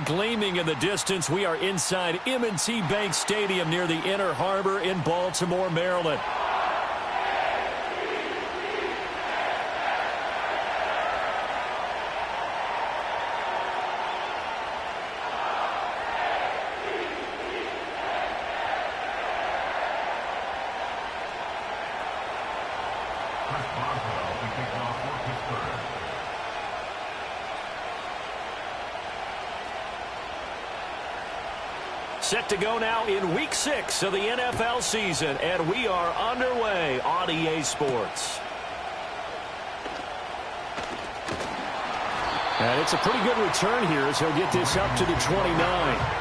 flag gleaming in the distance. We are inside M&T Bank Stadium near the Inner Harbor in Baltimore, Maryland. Set to go now in Week 6 of the NFL season, and we are underway on EA Sports. And it's a pretty good return here as he'll get this up to the 29.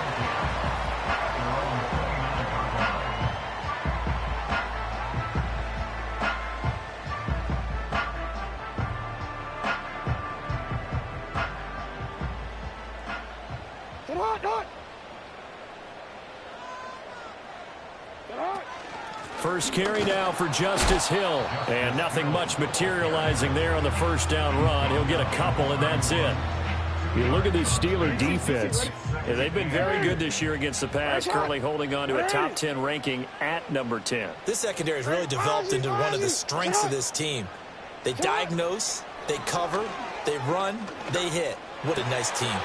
First carry now for Justice Hill. And nothing much materializing there on the first down run. He'll get a couple, and that's it. You look at this Steeler defense. And they've been very good this year against the pass, currently holding on to a top 10 ranking at number 10. This secondary has really developed into one of the strengths of this team. They diagnose, they cover, they run, they hit. What a nice team.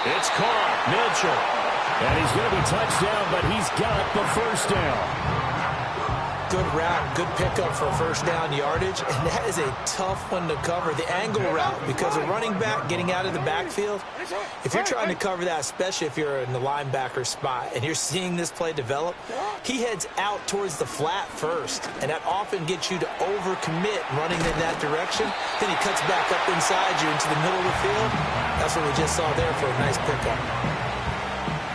It's caught. Mitchell. And he's going to be touchdown, but he's got the first down. Good route, good pickup for first down yardage, and that is a tough one to cover. The angle route, because a running back getting out of the backfield, if you're trying to cover that, especially if you're in the linebacker spot and you're seeing this play develop, he heads out towards the flat first, and that often gets you to overcommit running in that direction. Then he cuts back up inside you into the middle of the field. That's what we just saw there for a nice pickup.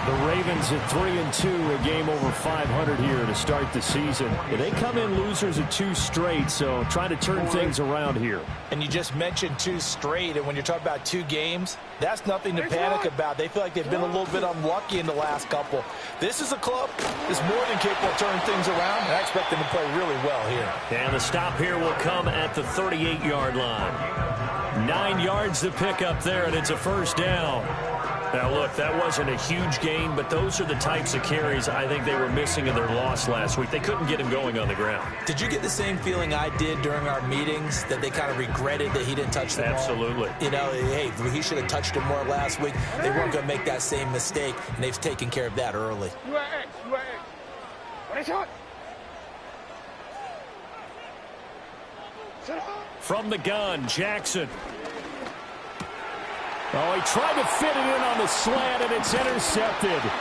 The Ravens at 3-2, a game over 500 here to start the season. They come in losers at 2 straight, so trying to turn things around here. And you just mentioned 2 straight, and when you're talking about 2 games, that's nothing to panic about. They feel like they've been a little bit unlucky in the last couple. This is a club that's more than capable of turning things around, and I expect them to play really well here. And the stop here will come at the 38-yard line. 9 yards to pick up there, and it's a first down. Now, look, that wasn't a huge gain, but those are the types of carries I think they were missing in their loss last week. They couldn't get him going on the ground. Did you get the same feeling I did during our meetings, that they kind of regretted that he didn't touch the ball? Absolutely. You know, hey, he should have touched it more last week. They weren't going to make that same mistake, and they've taken care of that early. From the gun, Jackson. Oh, he tried to fit it in on the slant, and it's intercepted.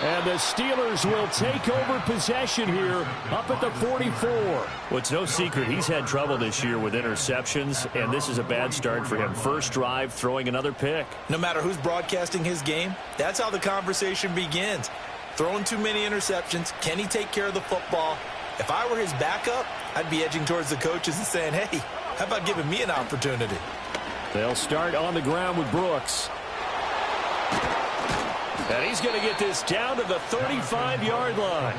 And the Steelers will take over possession here up at the 44. Well, it's no secret he's had trouble this year with interceptions, and this is a bad start for him. First drive, throwing another pick. No matter who's broadcasting his game, that's how the conversation begins. Throwing too many interceptions. Can he take care of the football? If I were his backup, I'd be edging towards the coaches and saying, hey, how about giving me an opportunity? They'll start on the ground with Brooks. And he's going to get this down to the 35-yard line.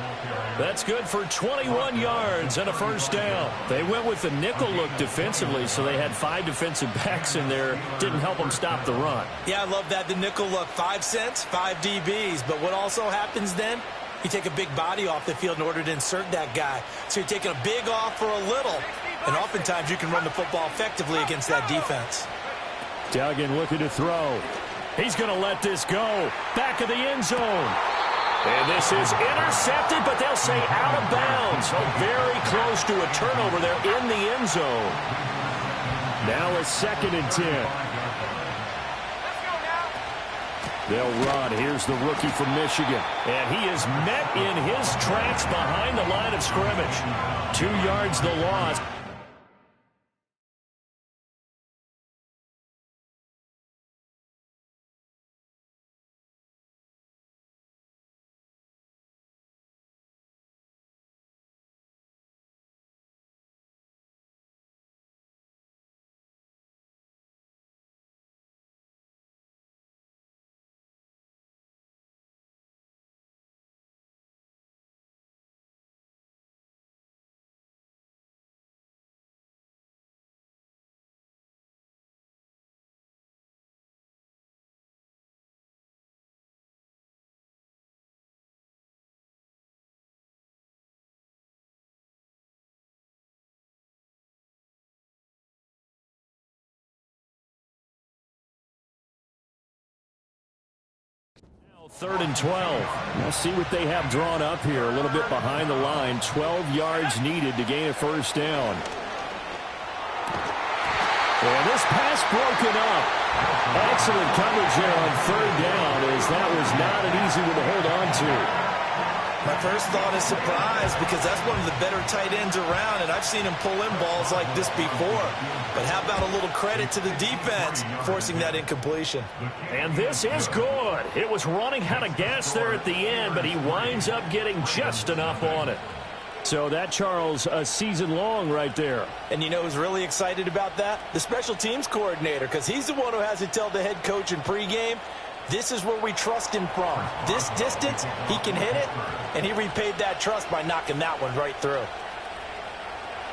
That's good for 21 yards and a first down. They went with the nickel look defensively, so they had 5 defensive backs in there. Didn't help them stop the run. Yeah, I love that, the nickel look. 5 cents, 5 DBs. But what also happens then? You take a big body off the field in order to insert that guy. So you're taking a big off for a little. And oftentimes you can run the football effectively against that defense. Duggan looking to throw. He's going to let this go. Back of the end zone. And this is intercepted, but they'll say out of bounds. So very close to a turnover there in the end zone. Now a 2nd and 10. They'll run. Here's the rookie from Michigan. And he is met in his tracks behind the line of scrimmage. 2 yards the loss. 3rd and 12. Let's see what they have drawn up here. A little bit behind the line. 12 yards needed to gain a first down. And this pass broken up. Excellent coverage there on 3rd down, as that was not an easy one to hold on to. My first thought is surprise, because that's one of the better tight ends around, and I've seen him pull in balls like this before. But how about a little credit to the defense forcing that incompletion? And this is good. It was running out of gas there at the end, but he winds up getting just enough on it. So that, Charles, a season long right there. And you know who's really excited about that? The special teams coordinator, because he's the one who has to tell the head coach in pregame, this is where we trust him from. This distance, he can hit it, and he repaid that trust by knocking that one right through.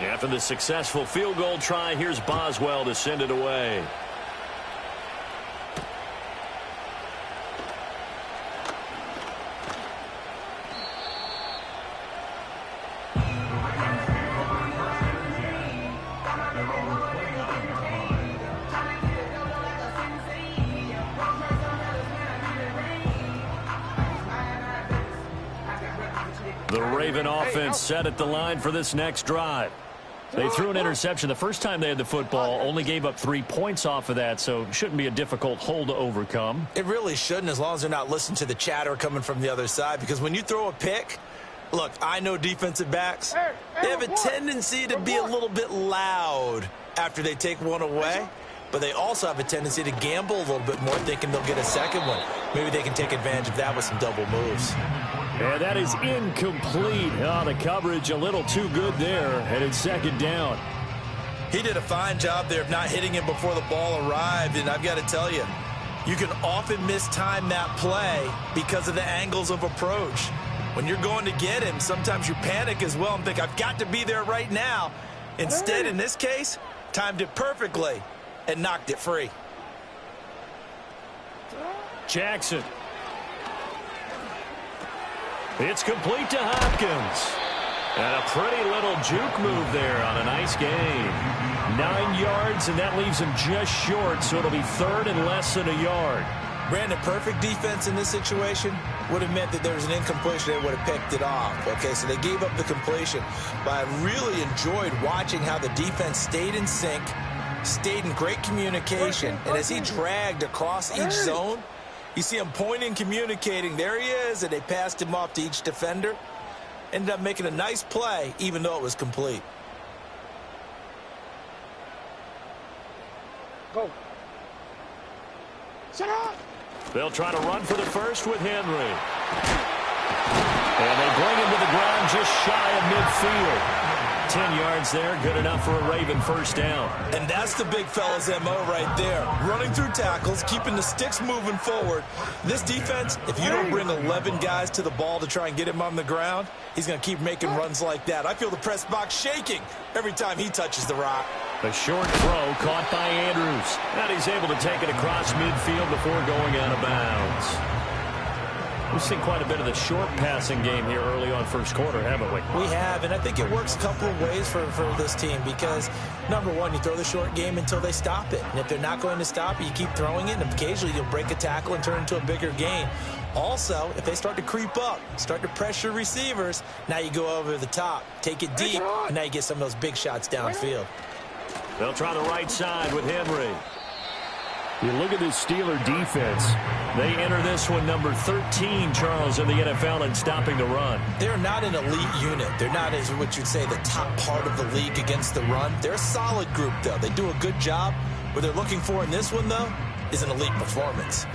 After the successful field goal try, here's Boswell to send it away. The Raven offense set at the line for this next drive. They threw an interception the first time they had the football, only gave up 3 points off of that, so it shouldn't be a difficult hole to overcome. It really shouldn't, as long as they're not listening to the chatter coming from the other side, because when you throw a pick, look, I know defensive backs, they have a tendency to be a little bit loud after they take one away, but they also have a tendency to gamble a little bit more, thinking they'll get a second one. Maybe they can take advantage of that with some double moves. And that is incomplete. Oh, the coverage a little too good there, and it's 2nd down. He did a fine job there of not hitting him before the ball arrived, and I've got to tell you, you can often mistime that play because of the angles of approach. When you're going to get him, sometimes you panic as well and think, I've got to be there right now. Instead, in this case, timed it perfectly and knocked it free. Jackson. It's complete to Hopkins. And a pretty little juke move there on a nice gain. 9 yards, and that leaves him just short, so it'll be 3rd and less than a yard. Brandon, perfect defense in this situation would have meant that there was an incompletion. They would have picked it off. Okay, so they gave up the completion. But I really enjoyed watching how the defense stayed in sync, stayed in great communication, and as he dragged across each zone, you see him pointing, communicating. There he is, and they passed him off to each defender. Ended up making a nice play, even though it was complete. Go. Shut up. They'll try to run for the first with Henry. And they bring him to the ground just shy of midfield. 10 yards there, good enough for a Raven first down. And that's the big fella's MO right there. Running through tackles, keeping the sticks moving forward. This defense, if you don't bring 11 guys to the ball to try and get him on the ground, he's going to keep making runs like that. I feel the press box shaking every time he touches the rock. A short throw caught by Andrews. And he's able to take it across midfield before going out of bounds. We've seen quite a bit of the short passing game here early on first quarter, haven't we? We have, and I think it works a couple of ways for this team because, number one, you throw the short game until they stop it. And if they're not going to stop it, you keep throwing it, and occasionally you'll break a tackle and turn it into a bigger gain. Also, if they start to creep up, start to pressure receivers, now you go over the top, take it deep, and now you get some of those big shots downfield. They'll try the right side with Henry. You look at this Steeler defense. They enter this one number 13, Charles, in the NFL in stopping the run. They're not an elite unit. They're not, as what you'd say, the top part of the league against the run. They're a solid group, though. They do a good job. What they're looking for in this one, though, is an elite performance.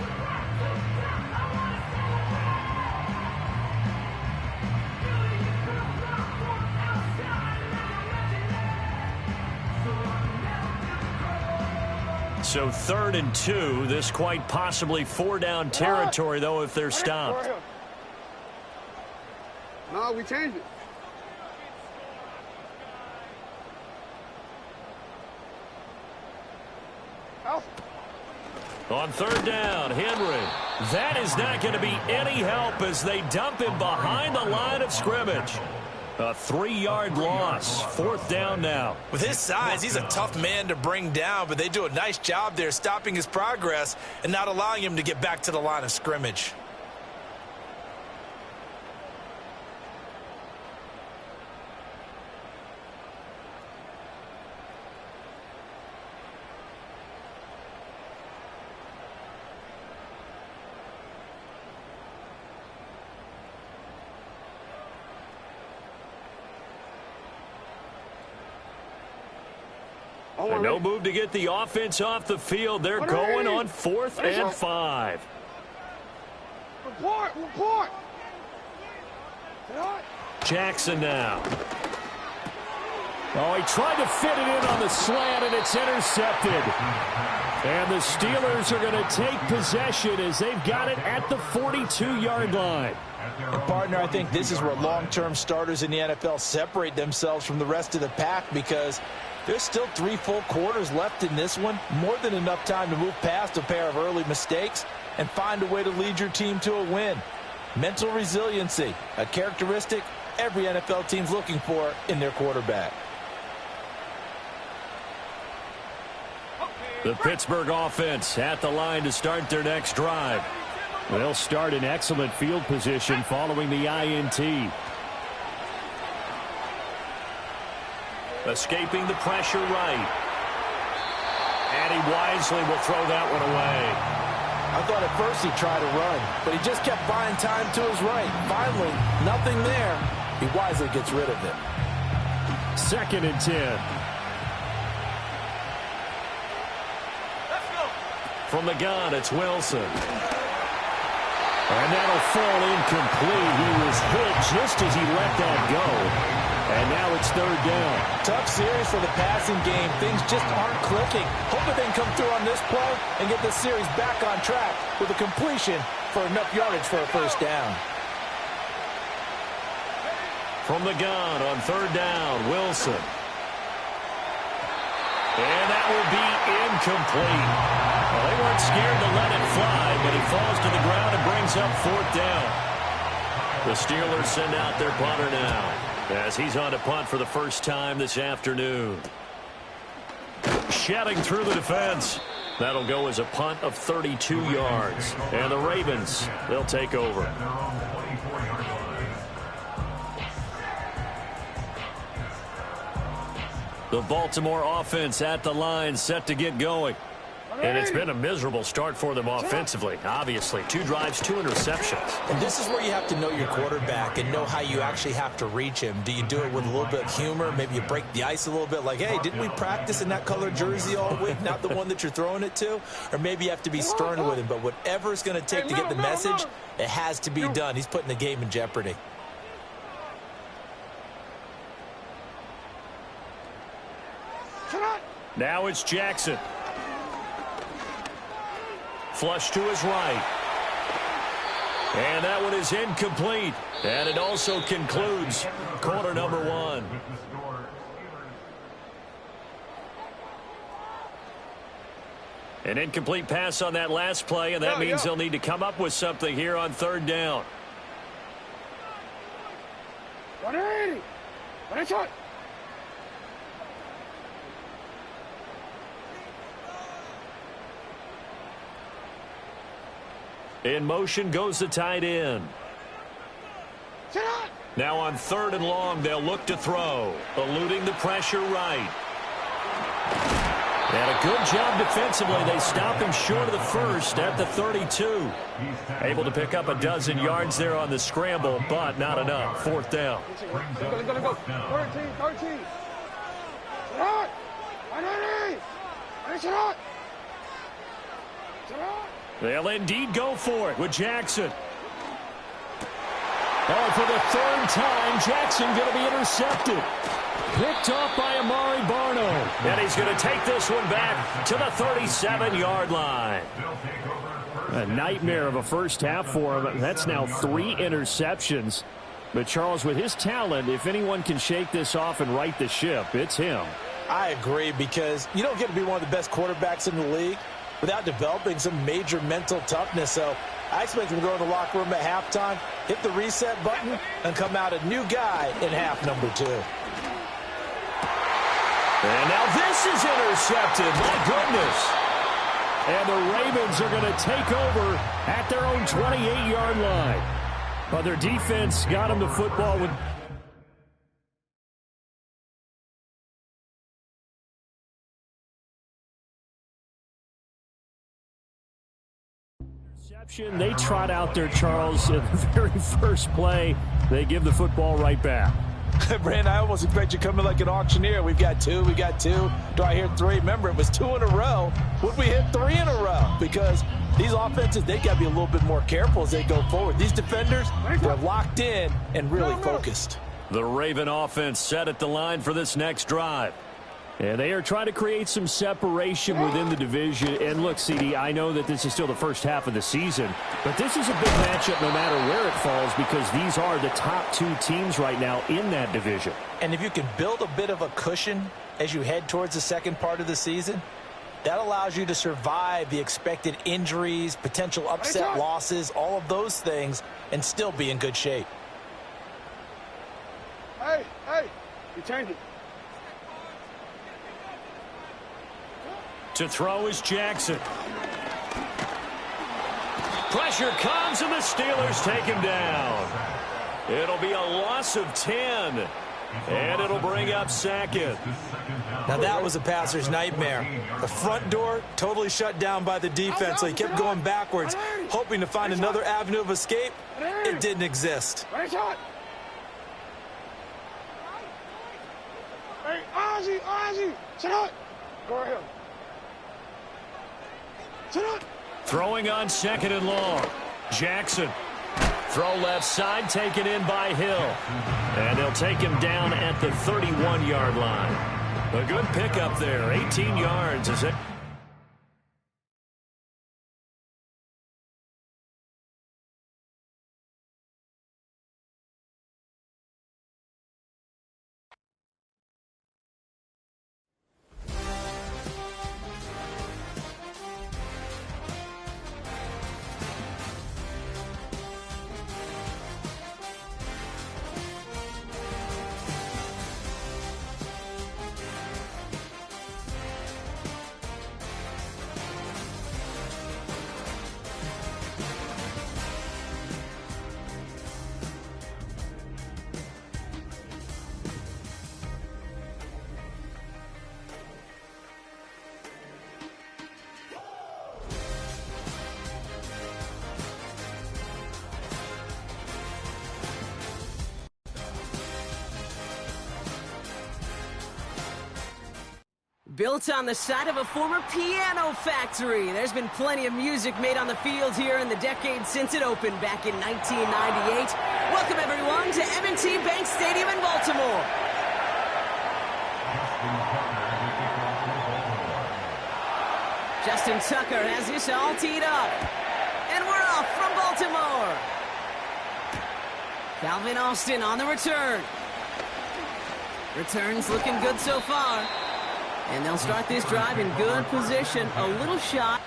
So 3rd and 2. This quite possibly 4-down territory, though, if they're stopped. No, we changed it. On 3rd down, Henry. That is not going to be any help as they dump him behind the line of scrimmage. A 3-yard loss. 4th down now. With his size, he's a tough man to bring down, but they do a nice job there stopping his progress and not allowing him to get back to the line of scrimmage. And no move to get the offense off the field. They're going on 4th and 5. Report. Jackson now. Oh, he tried to fit it in on the slant, and it's intercepted. And the Steelers are going to take possession as they've got it at the 42-yard line. And partner, I think this is where long-term starters in the NFL separate themselves from the rest of the pack, because there's still 3 full quarters left in this one. More than enough time to move past a pair of early mistakes and find a way to lead your team to a win. Mental resiliency, a characteristic every NFL team's looking for in their quarterback. The Pittsburgh offense at the line to start their next drive. They'll start in excellent field position following the INT. Escaping the pressure right. And he wisely will throw that one away. I thought at first he tried to run, but he just kept buying time to his right. Finally, nothing there. He wisely gets rid of it. 2nd and 10. From the gun, it's Wilson. And that'll fall incomplete. He was hit just as he let that go. And now it's 3rd down. Tough series for the passing game. Things just aren't clicking. Hoping they can come through on this play and get this series back on track with a completion for enough yardage for a 1st down. From the gun on 3rd down, Wilson. And that will be incomplete. Well, they weren't scared to let it fly, but he falls to the ground and brings up 4th down. The Steelers send out their punter now, as he's on to punt for the first time this afternoon. Shedding through the defense. That'll go as a punt of 32 yards. And the Ravens, they'll take over. The Baltimore offense at the line, set to get going. And it's been a miserable start for them offensively, obviously. 2 drives, 2 interceptions. And this is where you have to know your quarterback and know how you actually have to reach him. Do you do it with a little bit of humor? Maybe you break the ice a little bit, like, hey, didn't we practice in that color jersey all week, not the one that you're throwing it to? Or maybe you have to be stern with him. But whatever it's going to take to get the message, it has to be done. He's putting the game in jeopardy. Now it's Jackson. Flush to his right. And that one is incomplete. And it also concludes quarter number 1. An incomplete pass on that last play, and that means they'll need to come up with something here on 3rd down. 180. 180. In motion goes the tight end. Now on 3rd and long, they'll look to throw. Eluding the pressure right. And a good job defensively. They stop him short of the 1st at the 32. Able to pick up a dozen yards there on the scramble, but not enough. 4th down. Go. 13. They'll indeed go for it with Jackson. Oh, for the 3rd time, Jackson going to be intercepted. Picked off by Amari Barno. And he's going to take this one back to the 37-yard line. A nightmare of a first half for him. That's now 3 interceptions. But, Charles, with his talent, if anyone can shake this off and right the ship, it's him. I agree, because you don't get to be one of the best quarterbacks in the league without developing some major mental toughness. So I expect him to go in the locker room at halftime, hit the reset button, and come out a new guy in half number 2. And now this is intercepted. My goodness. And the Ravens are going to take over at their own 28-yard line. But their defense got them the football with... They trot out there, Charles, in the very first play. They give the football right back. Brandon, I almost expect you coming like an auctioneer. We've got two. Do I hear three? Remember, it was 2 in a row. Would we hit 3 in a row? Because these offenses, they got to be a little bit more careful as they go forward. These defenders, they're locked in and really focused. The Raven offense set at the line for this next drive. And they are trying to create some separation within the division. And look, CD, I know that this is still the first half of the season, but this is a big matchup no matter where it falls because these are the top 2 teams right now in that division. And if you can build a bit of a cushion as you head towards the second part of the season, that allows you to survive the expected injuries, potential upset losses, all of those things, and still be in good shape. Hey, you change it. To throw is Jackson. Pressure comes, and the Steelers take him down. It'll be a loss of 10, and it'll bring up second. Now that was a passer's nightmare. The front door totally shut down by the defense, so he kept going backwards, hoping to find another avenue of escape. It didn't exist. Hey, Ozzie, sit up. Go ahead. Throwing on 2nd and long. Jackson. Throw left side, taken in by Hill. And they'll take him down at the 31-yard line. A good pickup there, 18 yards. Is it? Built on the side of a former piano factory, there's been plenty of music made on the field here in the decade since it opened back in 1998. Welcome, everyone, to M&T Bank Stadium in Baltimore. Justin Tucker has this all teed up. And we're off from Baltimore. Calvin Austin on the return. Return's looking good so far. And they'll start this drive in good position. A little shot.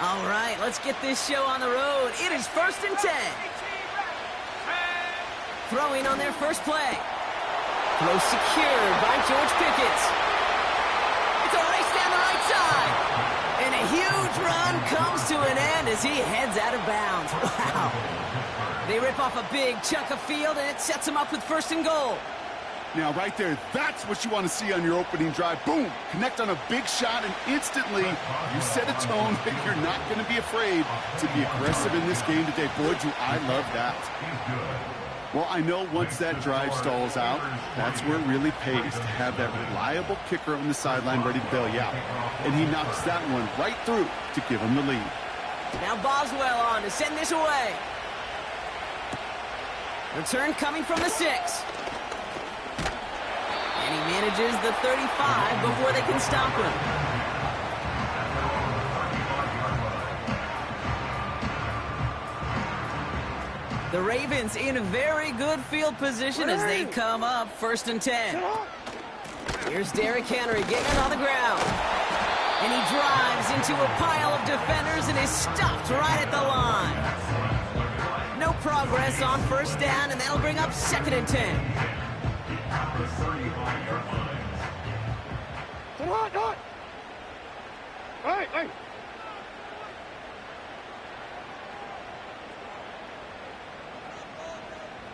All right, let's get this show on the road. It is 1st and 10. Throwing on their first play. Throw secured by George Pickett. It's a race down the right side. And a huge run comes to an end as he heads out of bounds. Wow. They rip off a big chunk of field, and it sets them up with 1st and goal. Now, right there, that's what you want to see on your opening drive. Boom! Connect on a big shot, and instantly you set a tone that you're not going to be afraid to be aggressive in this game today. Boy, do I love that. Well, I know once that drive stalls out, that's where it really pays to have that reliable kicker on the sideline ready to bail you out. And he knocks that one right through to give him the lead. Now Boswell on to send this away. Return coming from the 6. And he manages the 35 before they can stop him. The Ravens in very good field position as they come up 1st and 10. Here's Derrick Henry getting it on the ground. And he drives into a pile of defenders and is stopped right at the line. No progress on first down, and that'll bring up 2nd and 10. Hey.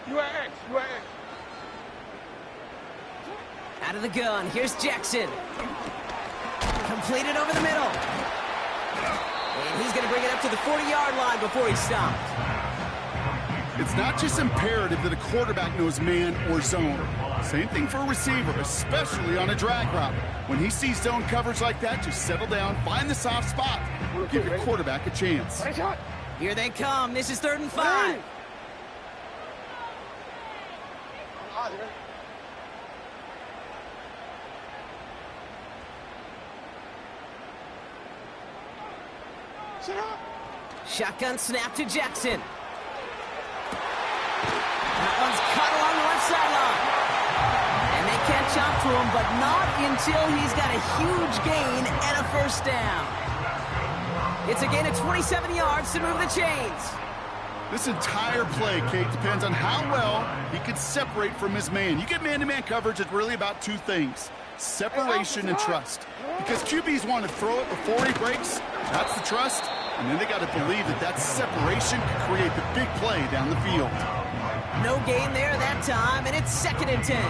You at X. Out of the gun, here's Jackson. Completed over the middle. And he's going to bring it up to the 40-yard line before he's stopped. It's not just imperative that a quarterback knows man or zone. Same thing for a receiver, especially on a drag route. When he sees zone coverage like that, just settle down, find the soft spot. Give your quarterback a chance. Here they come. This is 3rd and 5. Shotgun snap to Jackson. That one's cut along the left sideline. And they catch up to him, but not until he's got a huge gain and a first down. It's a gain of 27 yards to move the chains. This entire play, Kate, depends on how well he can separate from his man. You get man-to-man coverage, it's really about two things: separation and trust. Because QBs want to throw it before he breaks. That's the trust. And then they got to believe that that separation can create the big play down the field. No gain there that time, and it's 2nd and 10.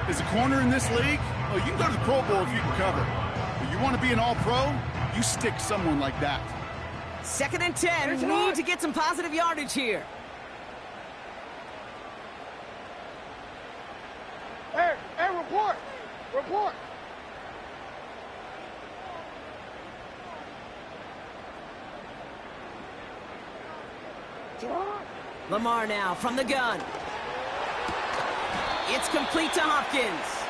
As a corner in this league, well, you can go to the Pro Bowl if you can cover. But you want to be an all-pro, you stick someone like that. 2nd and 10. Need to get some positive yardage here. Hey, report. Lamar now from the gun. It's complete to Hopkins.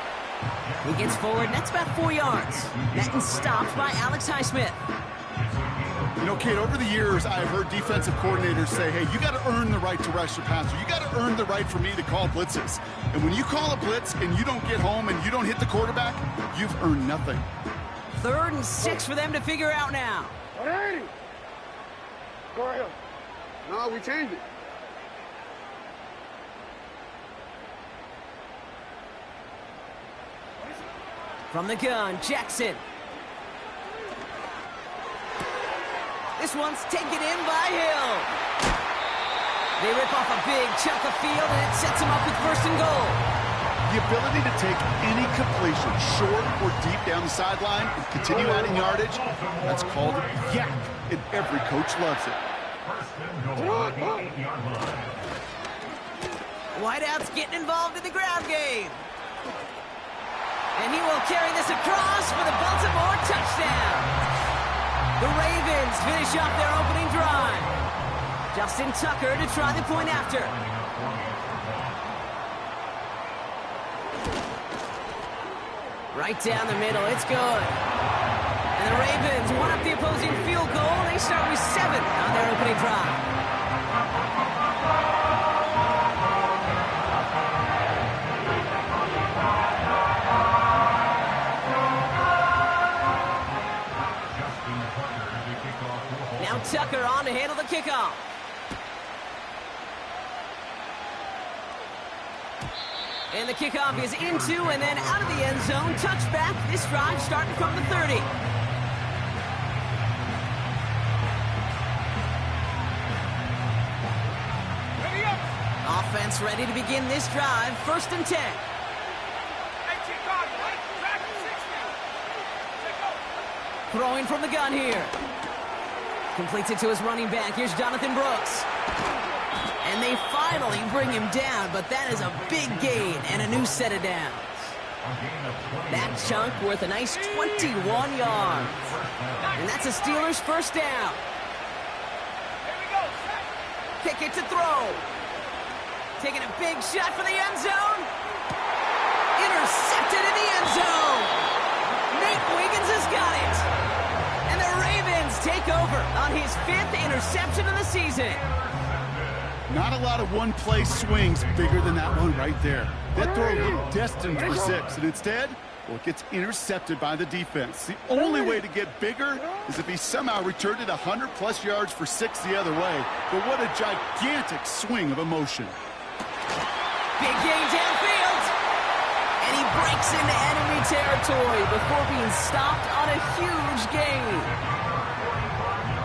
He gets forward, and that's about 4 yards. That is stopped by Alex Highsmith. You know, Kate, over the years, I've heard defensive coordinators say, hey, you got to earn the right to rush the passer. You got to earn the right for me to call blitzes. And when you call a blitz and you don't get home and you don't hit the quarterback, you've earned nothing. 3rd and 6 for them to figure out now. 180. Go ahead. No, we changed it. From the gun, Jackson. This one's taken in by Hill. They rip off a big chunk of field, and it sets them up with 1st and goal. The ability to take any completion, short or deep down the sideline, and continue adding yardage, that's called yak, and every coach loves it. Whiteout's getting involved in the ground game. And he will carry this across for the Baltimore touchdown. The Ravens finish off their opening drive. Justin Tucker to try the point after. Right down the middle, it's good. And the Ravens one up the opposing field goal. They start with 7 on their opening drive. Now Tucker on to handle the kickoff. And the kickoff is into and then out of the end zone. Touchback. This drive starting from the 30. Offense ready to begin this drive. 1st and 10. Throwing from the gun here. Completes it to his running back. Here's Jonathan Brooks. And they finally bring him down, but that is a big gain and a new set of downs. That chunk worth a nice 21 yards. And that's a Steelers 1st down. Kick it to throw. Taking a big shot for the end zone. Intercepted in the end zone. Nate Wiggins has got it. And the Ravens take over on his 5th interception of the season. Not a lot of one-play swings bigger than that one right there. That throw looked destined for 6, and instead, Well, it gets intercepted by the defense. The only way to get bigger is if he somehow returned it 100-plus yards for 6 the other way. But what a gigantic swing of emotion. Big gain downfield. And he breaks into enemy territory before being stopped on a huge gain.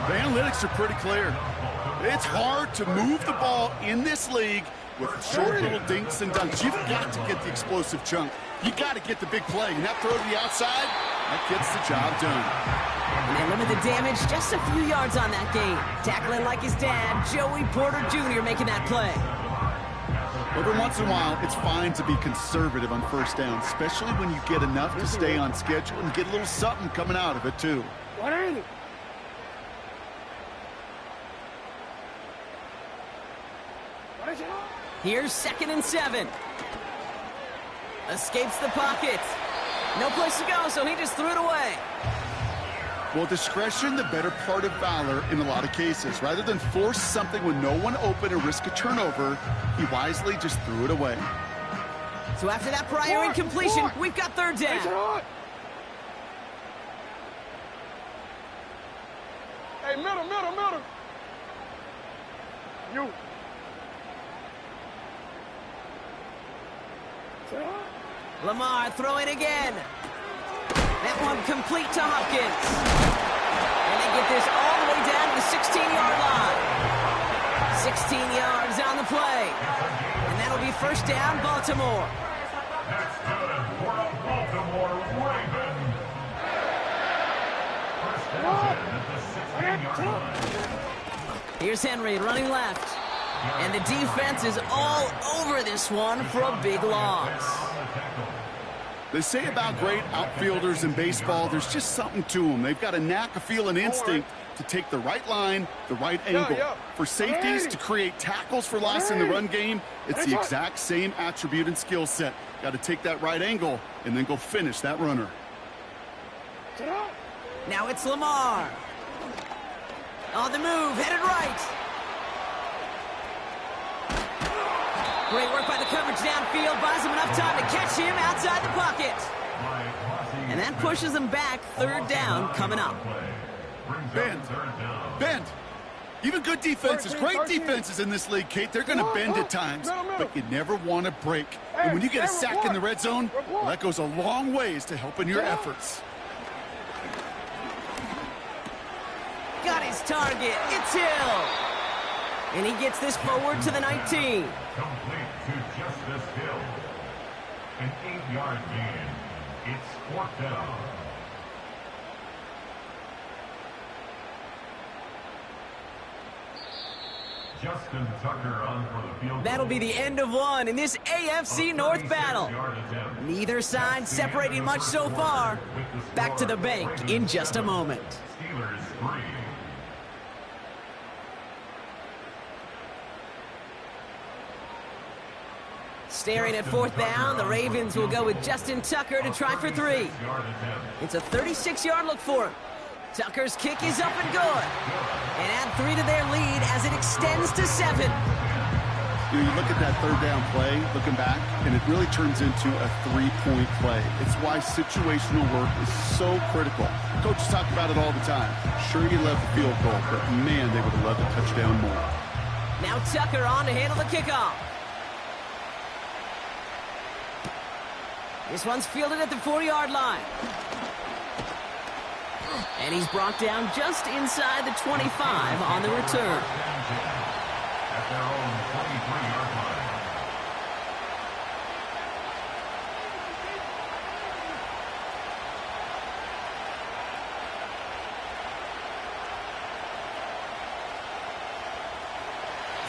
The analytics are pretty clear. It's hard to move the ball in this league with short little dinks and dunks. You've got to get the explosive chunk. You got to get the big play. And that throw to the outside, that gets the job done. And they limit the damage just a few yards on that gain. Tackling like his dad, Joey Porter Jr. making that play. Every once in a while, it's fine to be conservative on first down, especially when you get enough to stay on schedule and get a little something coming out of it, too. What is it? What is it? Here's 2nd and 7. Escapes the pocket. No place to go, so he just threw it away. Well, discretion, the better part of valor in a lot of cases. Rather than force something with no one open and risk a turnover, he wisely just threw it away. So after that prior incompletion, we've got 3rd down. Hey, middle. You. Lamar throwing again. That one complete to Hopkins. And they get this all the way down to the 16-yard line. 16 yards on the play. And that'll be 1st down, Baltimore. Here's Henry running left. And the defense is all over this one for a big loss. They say about great outfielders in baseball, there's just something to them. They've got a knack, a feel, and instinct to take the right line, the right angle. For safeties to create tackles for loss in the run game, it's the exact same attribute and skill set. Got to take that right angle and then go finish that runner. Now it's Lamar. On the move, headed right. Great work by the coverage downfield. Buys him enough time to catch him outside the pocket. And that pushes him back. 3rd down coming up. Bend. Even good defenses, great defenses in this league, Kate, they're going to bend at times. But you never want to break. And when you get a sack in the red zone, well, that goes a long ways to helping your efforts. Got his target. It's Hill. And he gets this forward to the 19. Complete to Justice Hill. An 8-yard gain. It's 4th down. Justin Tucker on for the field. That'll be the end of one in this AFC North battle. Neither side separating much so far. Back to the bank in just a moment. Steelers 3. Staring at 4th down, the Ravens will go with Justin Tucker to try for 3. It's a 36-yard look for him. Tucker's kick is up and good. And add 3 to their lead as it extends to 7. You look at that 3rd down play, looking back, and it really turns into a 3-point play. It's why situational work is so critical. Coaches talk about it all the time. Sure, you love the field goal, but man, they would have loved a touchdown more. Now Tucker on to handle the kickoff. This one's fielded at the 40-yard line. And he's brought down just inside the 25 on the return. At their own 23-yard line.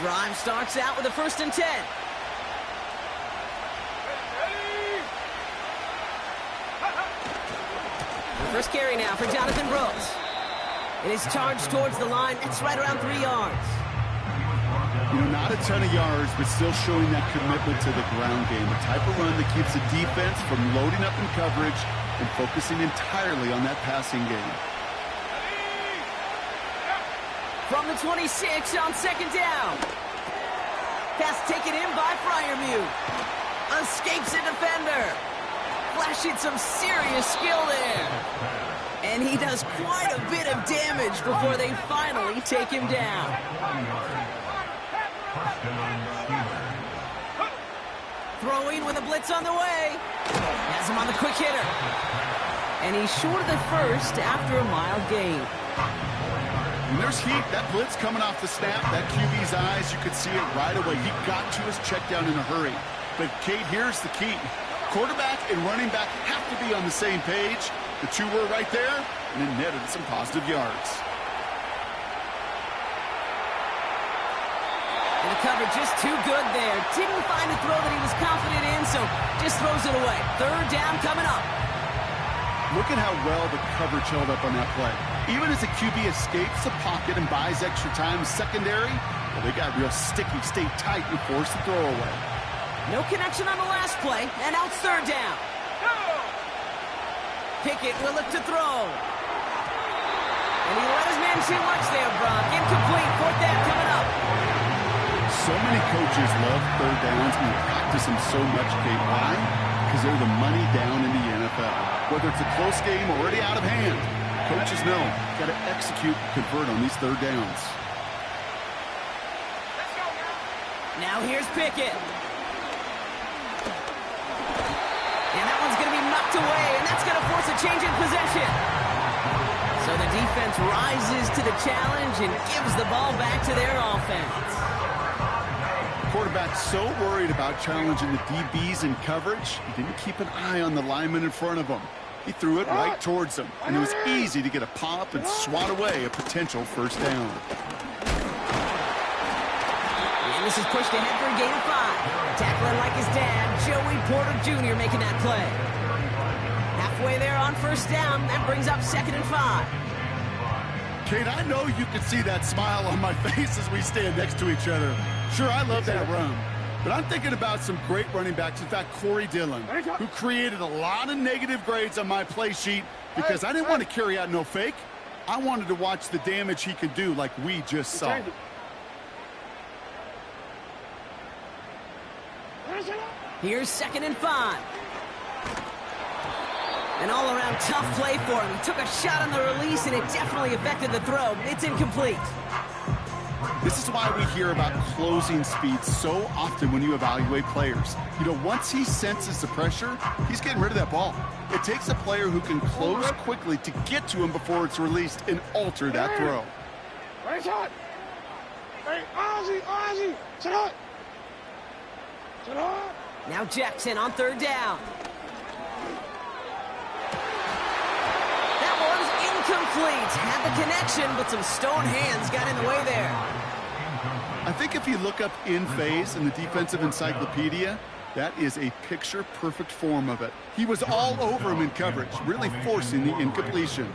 Drive starts out with a 1st and 10. First carry now for Jonathan Brooks. It is charged towards the line. It's right around 3 yards. You know, not a ton of yards, but still showing that commitment to the ground game. The type of run that keeps the defense from loading up in coverage and focusing entirely on that passing game. From the 26 on 2nd down. Pass taken in by Freiermuth. Escapes a defender. flashing some serious skill there. And he does quite a bit of damage before they finally take him down. Throwing with a blitz on the way. Has him on the quick hitter. And he's short of the first after a mild gain. And there's heat. That blitz coming off the snap. That QB's eyes, you could see it right away. He got to his check down in a hurry. But, Kate, here's the key. Quarterback and running back have to be on the same page. The two were right there, and it netted some positive yards. And the cover just too good there. Didn't find a throw that he was confident in, so just throws it away. Third down coming up. Look at how well the coverage held up on that play. Even as the QB escapes the pocket and buys extra time secondary, well, they got real sticky, stayed tight, and forced the throw away. No connection on the last play, and now it's third down. Pickett will look to throw. And he let his man too much there, Brock. Incomplete, fourth down coming up. So many coaches love third downs and practice them so much, Kate. Why? Because they're the money down in the NFL. Whether it's a close game or already out of hand, coaches know got to execute and convert on these third downs. Now here's Pickett. And that one's going to be knocked away, and that's going to force a change in possession. So the defense rises to the challenge and gives the ball back to their offense. Quarterback so worried about challenging the DBs in coverage, he didn't keep an eye on the lineman in front of him. He threw it right towards him, and it was easy to get a pop and swat away a potential first down. And this is pushed ahead for a gain of 5. Tackling like his dad, Joey Porter Jr. making that play. Halfway there on first down, that brings up 2nd and 5. Kate, I know you can see that smile on my face as we stand next to each other. Sure, I love that run. But I'm thinking about some great running backs. In fact, Corey Dillon, who created a lot of negative grades on my play sheet because I didn't want to carry out no fake. I wanted to watch the damage he could do like we just saw. Here's 2nd and 5. An all-around tough play for him. He took a shot on the release, and it definitely affected the throw. It's incomplete. This is why we hear about closing speed so often when you evaluate players. You know, once he senses the pressure, he's getting rid of that ball. It takes a player who can close quickly to get to him before it's released and alter that throw. Right shot. Hey, Ozzie, sit up. Sit up. Now Jackson on third down. That one's incomplete. Had the connection, but some stone hands got in the way there. I think if you look up in phase in the defensive encyclopedia, that is a picture-perfect form of it. He was all over him in coverage, really forcing the incompletion.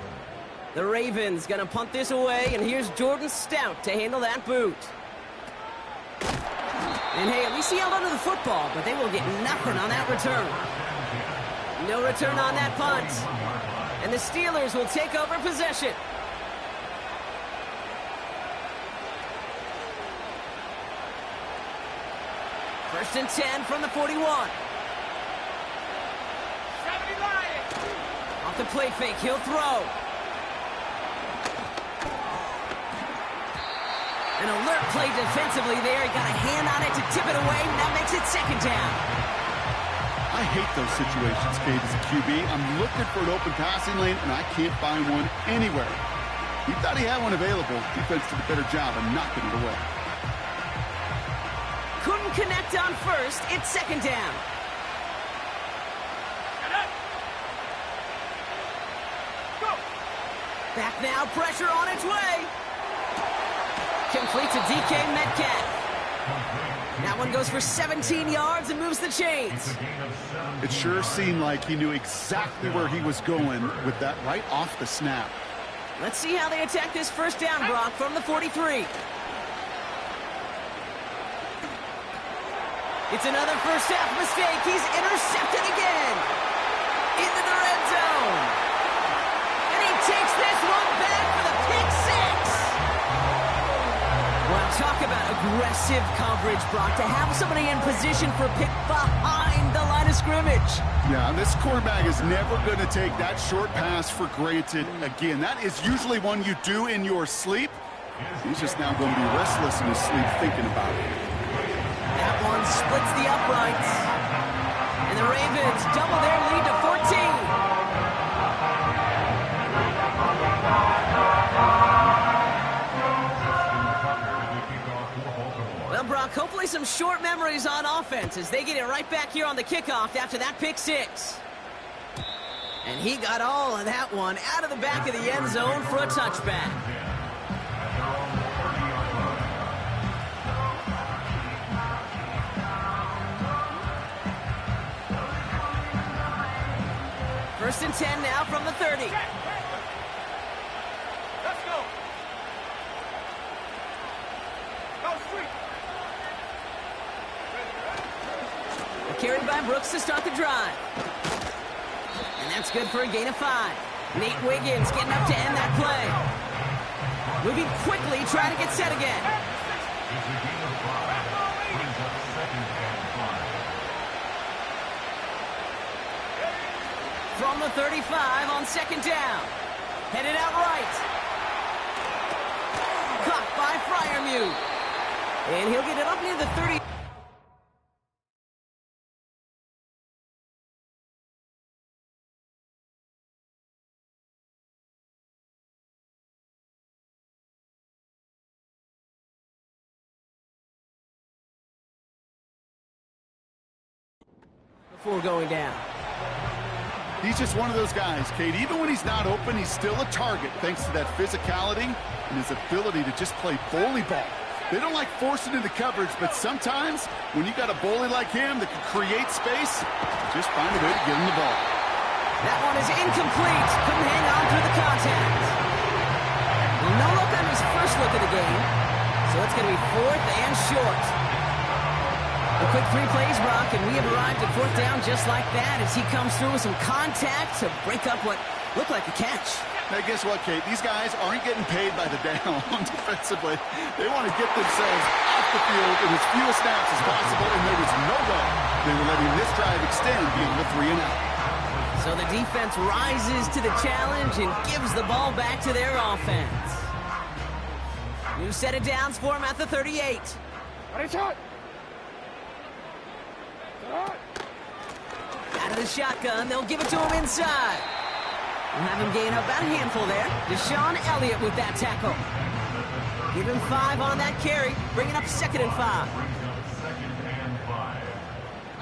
The Ravens gonna punt this away, and here's Jordan Stout to handle that boot. And hey, at least he held onto the football, but they will get nothing on that return. No return on that punt. And the Steelers will take over possession. First and 10 from the 41. Off the play fake, he'll throw. An alert play defensively there. He got a hand on it to tip it away. That makes it 2nd down. I hate those situations, Kate, as a QB. I'm looking for an open passing lane, and I can't find one anywhere. He thought he had one available. Defense did a better job of knocking it away. Couldn't connect on first. It's 2nd down. Back now, pressure on its way. Complete to DK Metcalf. That one goes for 17 yards and moves the chains. It sure seemed like he knew exactly where he was going with that right off the snap. Let's see how they attack this first down, Brock, from the 43. It's another first half mistake. He's intercepted again. Into the red zone. And he takes this one back for the pick six. Well, talk about aggressive coverage, Brock. To have somebody in position for a pick behind the line line of scrimmage. Yeah, this quarterback is never going to take that short pass for granted again. That is usually one you do in your sleep. He's just now going to be restless in his sleep thinking about it. That one splits the uprights. And the Ravens double their lead to 14. Well, Brock, hopefully some short memories on offense as they get it right back here on the kickoff after that pick six. And he got all of that one out of the back of the end zone for a touchback. First and 10 now from the 30. Let's go. Go street. Carried by Brooks to start the drive. And that's good for a gain of 5. Nate Wiggins getting up to end that play. Moving quickly, trying to get set again. From the 35 on second down. Headed out right. Caught by Freiermuth. And he'll get it up near the 30. Before going down. He's just one of those guys, Kate. Even when he's not open, he's still a target thanks to that physicality and his ability to just play bully ball. They don't like forcing into coverage, but sometimes when you got a bully like him that can create space, just find a way to get him the ball. That one is incomplete. Couldn't hang on through the contact. No look on his first look at the game, so it's going to be 4th and short. A quick 3 plays, Brock, and we have arrived at 4th down just like that as he comes through with some contact to break up what looked like a catch. Now, guess what, Kate? These guys aren't getting paid by the down defensively. They want to get themselves off the field in as few snaps as possible, and there was no way they were letting this drive extend beyond the 3 and out. So the defense rises to the challenge and gives the ball back to their offense. New set of downs for him at the 38. Out of the shotgun, they'll give it to him inside. We'll have him gain up about a handful there. Deshaun Elliott with that tackle. Give him 5 on that carry, bringing up 2nd and 5.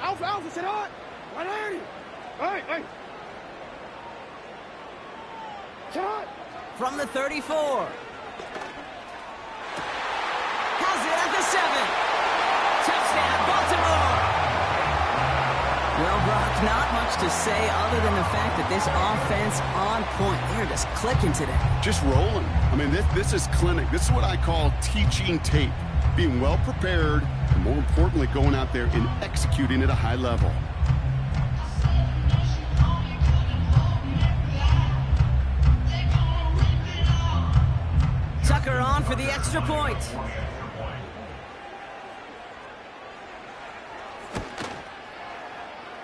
Alpha, sit on. 180. Hey. Sit on. From the 34. Has it at the 7. Touchdown, Baltimore. Well, Brock, not much to say other than the fact that this offense on point. They're just clicking today. Just rolling. I mean, this is clinic. This is what I call teaching tape. Being well prepared, and more importantly, going out there and executing at a high level. Tucker on for the extra point.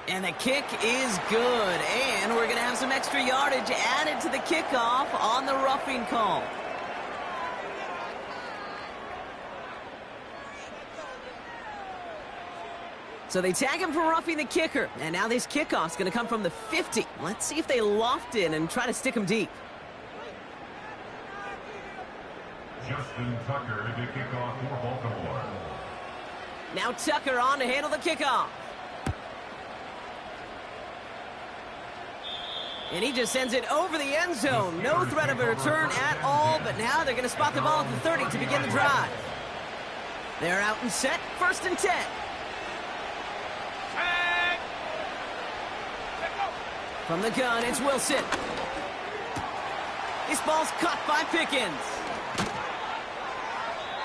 And the kick is good. And we're going to have some extra yardage added to the kickoff on the roughing call. So they tag him for roughing the kicker. And now this kickoff's going to come from the 50. Let's see if they loft in and try to stick him deep. Justin Tucker to kick off for Baltimore. Now Tucker on to handle the kickoff. And he just sends it over the end zone. No threat of a return at all, but now they're going to spot the ball at the 30 to begin the drive. They're out and set, 1st and 10. From the gun, it's Wilson. This ball's caught by Pickens.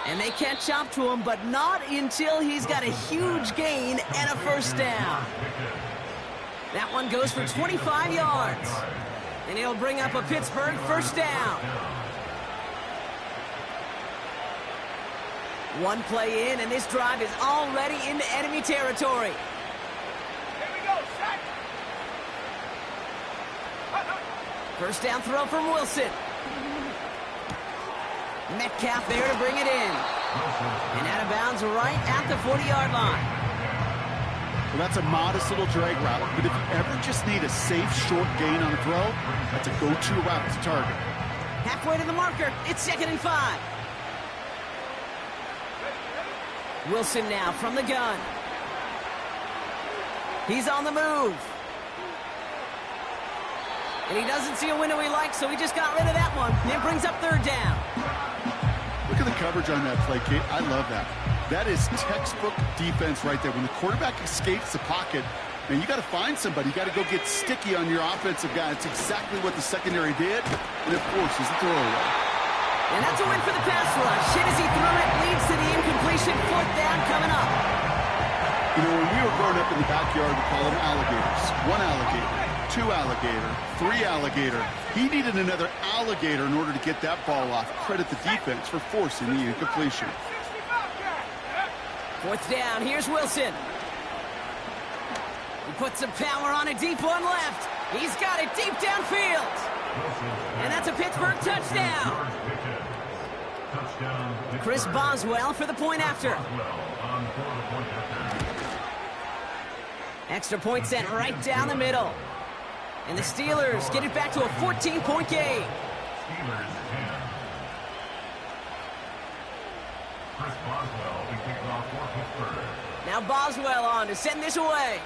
And they catch up to him, but not until he's got a huge gain and a 1st down. That one goes for 25 yards. And it'll bring up a Pittsburgh 1st down. One play in, and this drive is already into enemy territory. Here we go. First down throw from Wilson. Metcalf there to bring it in. And out of bounds right at the 40-yard line. Well, that's a modest little drag route, but if you ever just need a safe, short gain on a throw, that's a go-to route to target. Halfway to the marker. It's 2nd and 5. Wilson now from the gun. He's on the move. And he doesn't see a window he likes, so he just got rid of that one. It brings up 3rd down. Look at the coverage on that play, Kate. I love that. That is textbook defense right there. When the quarterback escapes the pocket, man, you got to find somebody. You got to go get sticky on your offensive guy. It's exactly what the secondary did, and it forces the throwaway. And that's a win for the pass rush. Hit as he threw it, leads to the incompletion. 4th down coming up. You know, when we were growing up in the backyard, we call them alligators. 1 alligator, 2 alligator, 3 alligator. He needed another alligator in order to get that ball off. Credit the defense for forcing the incompletion. 4th down, here's Wilson. He puts some power on a deep one left. He's got it deep downfield. And that's a Pittsburgh touchdown. Chris Boswell for the point after. Extra point sent right down the middle. And the Steelers get it back to a 14-point game. Chris Boswell will kick it off for Pittsburgh. Now Boswell on to send this away.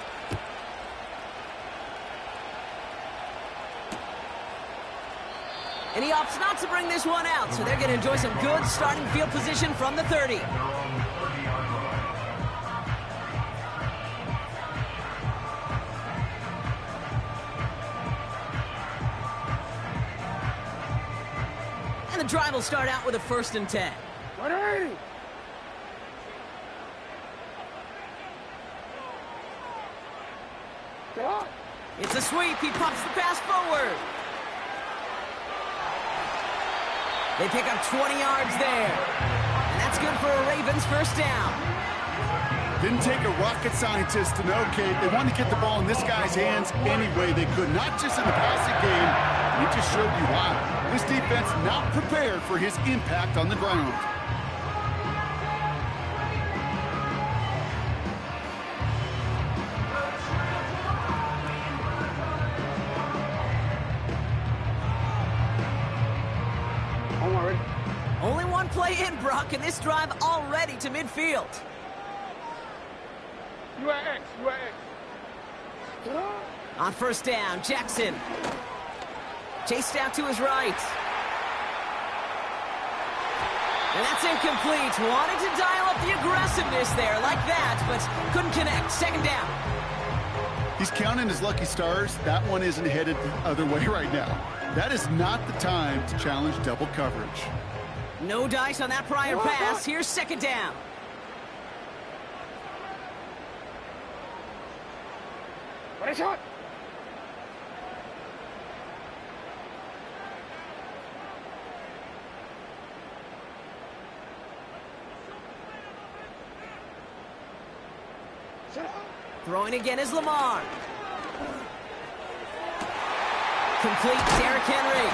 And he opts not to bring this one out, so they're going to enjoy some good starting field position from the 30. Their own 30-yard line. And the drive will start out with a 1st and 10. Ready? Get up. It's a sweep. He pops the pass forward. They pick up 20 yards there. And that's good for a Ravens 1st down. Didn't take a rocket scientist to know, Kate. They wanted to get the ball in this guy's hands any way they could, not just in the passing game. He just showed you why. This defense not prepared for his impact on the ground. Only one play in, Brock, and this drive already to midfield. You at X. You at X. Get up. On 1st down, Jackson. Chased out to his right. And that's incomplete. Wanted to dial up the aggressiveness there like that, but couldn't connect. 2nd down. He's counting his lucky stars. That one isn't headed the other way right now. That is not the time to challenge double coverage. No dice on that prior pass. Here's 2nd down. Ready, shot. Throwing again is Lamar. Complete Derrick Henry.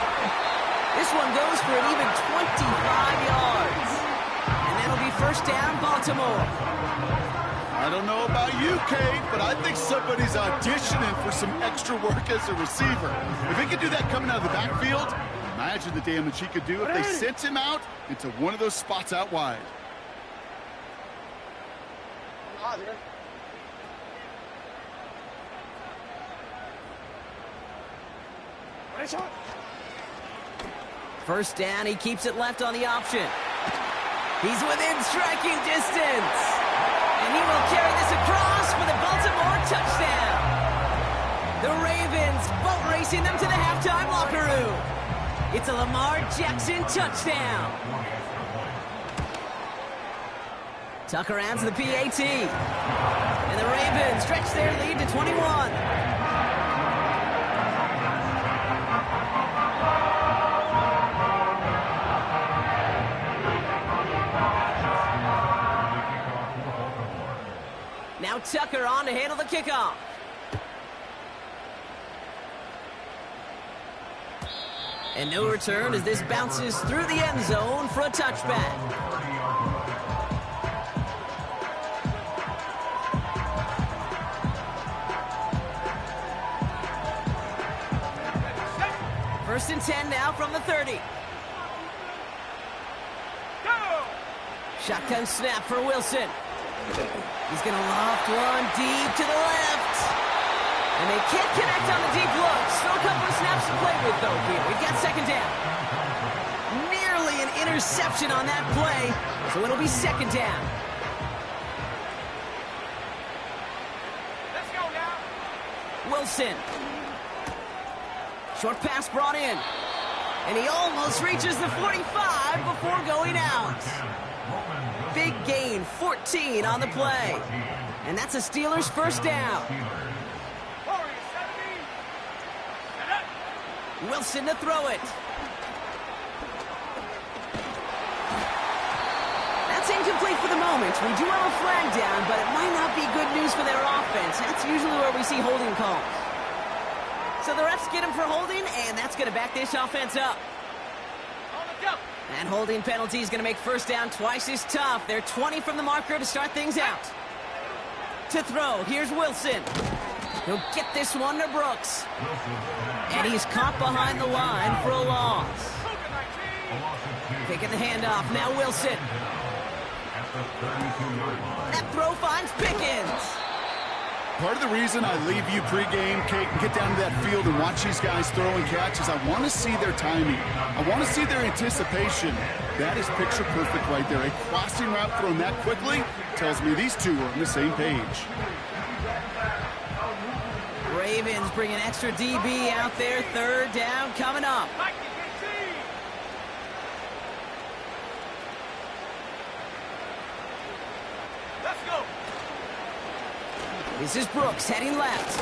This one goes for an even 25 yards. And that'll be 1st down, Baltimore. I don't know about you, Kate, but I think somebody's auditioning for some extra work as a receiver. If he could do that coming out of the backfield, imagine the damage he could do if they sent him out into one of those spots out wide. Ready, shot. 1st down, he keeps it left on the option. He's within striking distance. And he will carry this across for the Baltimore touchdown. The Ravens boat racing them to the halftime locker room. It's a Lamar Jackson touchdown. Tucker adds the PAT. And the Ravens stretch their lead to 21. Now Tucker on to handle the kickoff. And no return as this bounces through the end zone for a touchback. First and 10 now from the 30. Shotgun snap for Wilson. He's going to loft one deep to the left. And they can't connect on the deep look. Still a couple of snaps to play with, though, here. We've got second down. Nearly an interception on that play, so it'll be second down. Let's go now. Wilson. Short pass brought in. And he almost reaches the 45 before going out. Big gain, 14 on the play. And that's a Steelers first down. Wilson to throw it. That's incomplete for the moment. We do have a flag down, but it might not be good news for their offense. That's usually where we see holding calls. So the refs get him for holding, and that's going to back this offense up. And holding penalty is going to make first down twice as tough. They're 20 from the marker to start things out. To throw, here's Wilson. He'll get this one to Brooks. And he's caught behind the line for a loss. Taking the handoff, now Wilson. That throw finds Pickens. Part of the reason I leave you pregame, Kate, and get down to that field and watch these guys throw and catch is I want to see their timing. I want to see their anticipation. That is picture perfect right there. A crossing route thrown that quickly tells me these two are on the same page. Ravens bring an extra DB out there. Third down coming up. Let's go. This is Brooks heading left.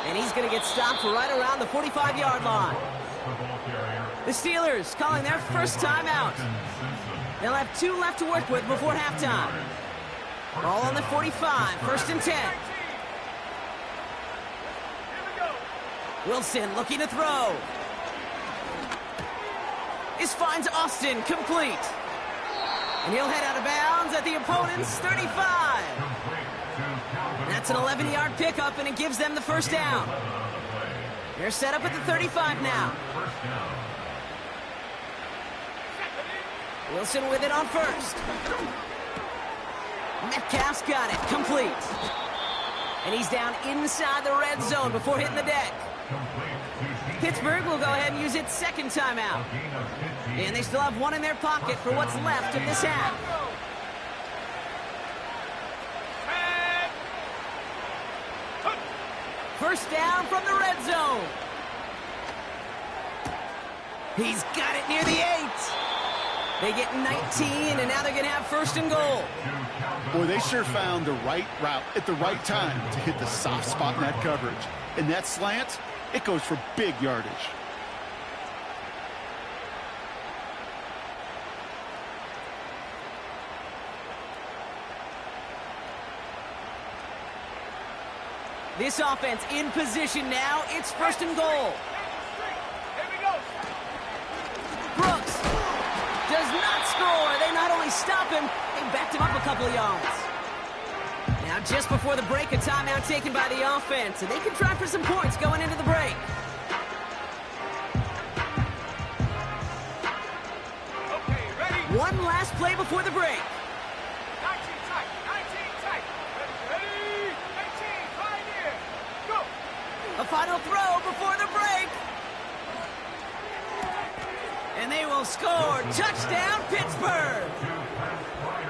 And he's going to get stopped right around the 45-yard line. The Steelers calling their first timeout. They'll have 2 left to work with before halftime. Ball on the 45, first and 10. Wilson looking to throw. This finds Austin complete. And he'll head out of bounds at the opponent's 35. That's an 11-yard pickup, and it gives them the first down. They're set up at the 35 now. Wilson with it on first. Metcalf's got it, complete. And he's down inside the red zone before hitting the deck. Pittsburgh will go ahead and use its second timeout. And they still have one in their pocket for what's left of this half. First down from the red zone. He's got it near the 8. They get 19, and now they're going to have first and goal. Boy, they sure found the right route at the right time to hit the soft spot in that coverage. And that slant, it goes for big yardage. This offense in position now. It's first and goal. Brooks does not score. They not only stop him, they backed him up a couple of yards. Now just before the break, a timeout taken by the offense, and they can try for some points going into the break. Okay, ready? One last play before the break. 19 tight, 19 tight. Ready? 18, right here. Go. A final throw before the break. And they will score. Touchdown, Pittsburgh.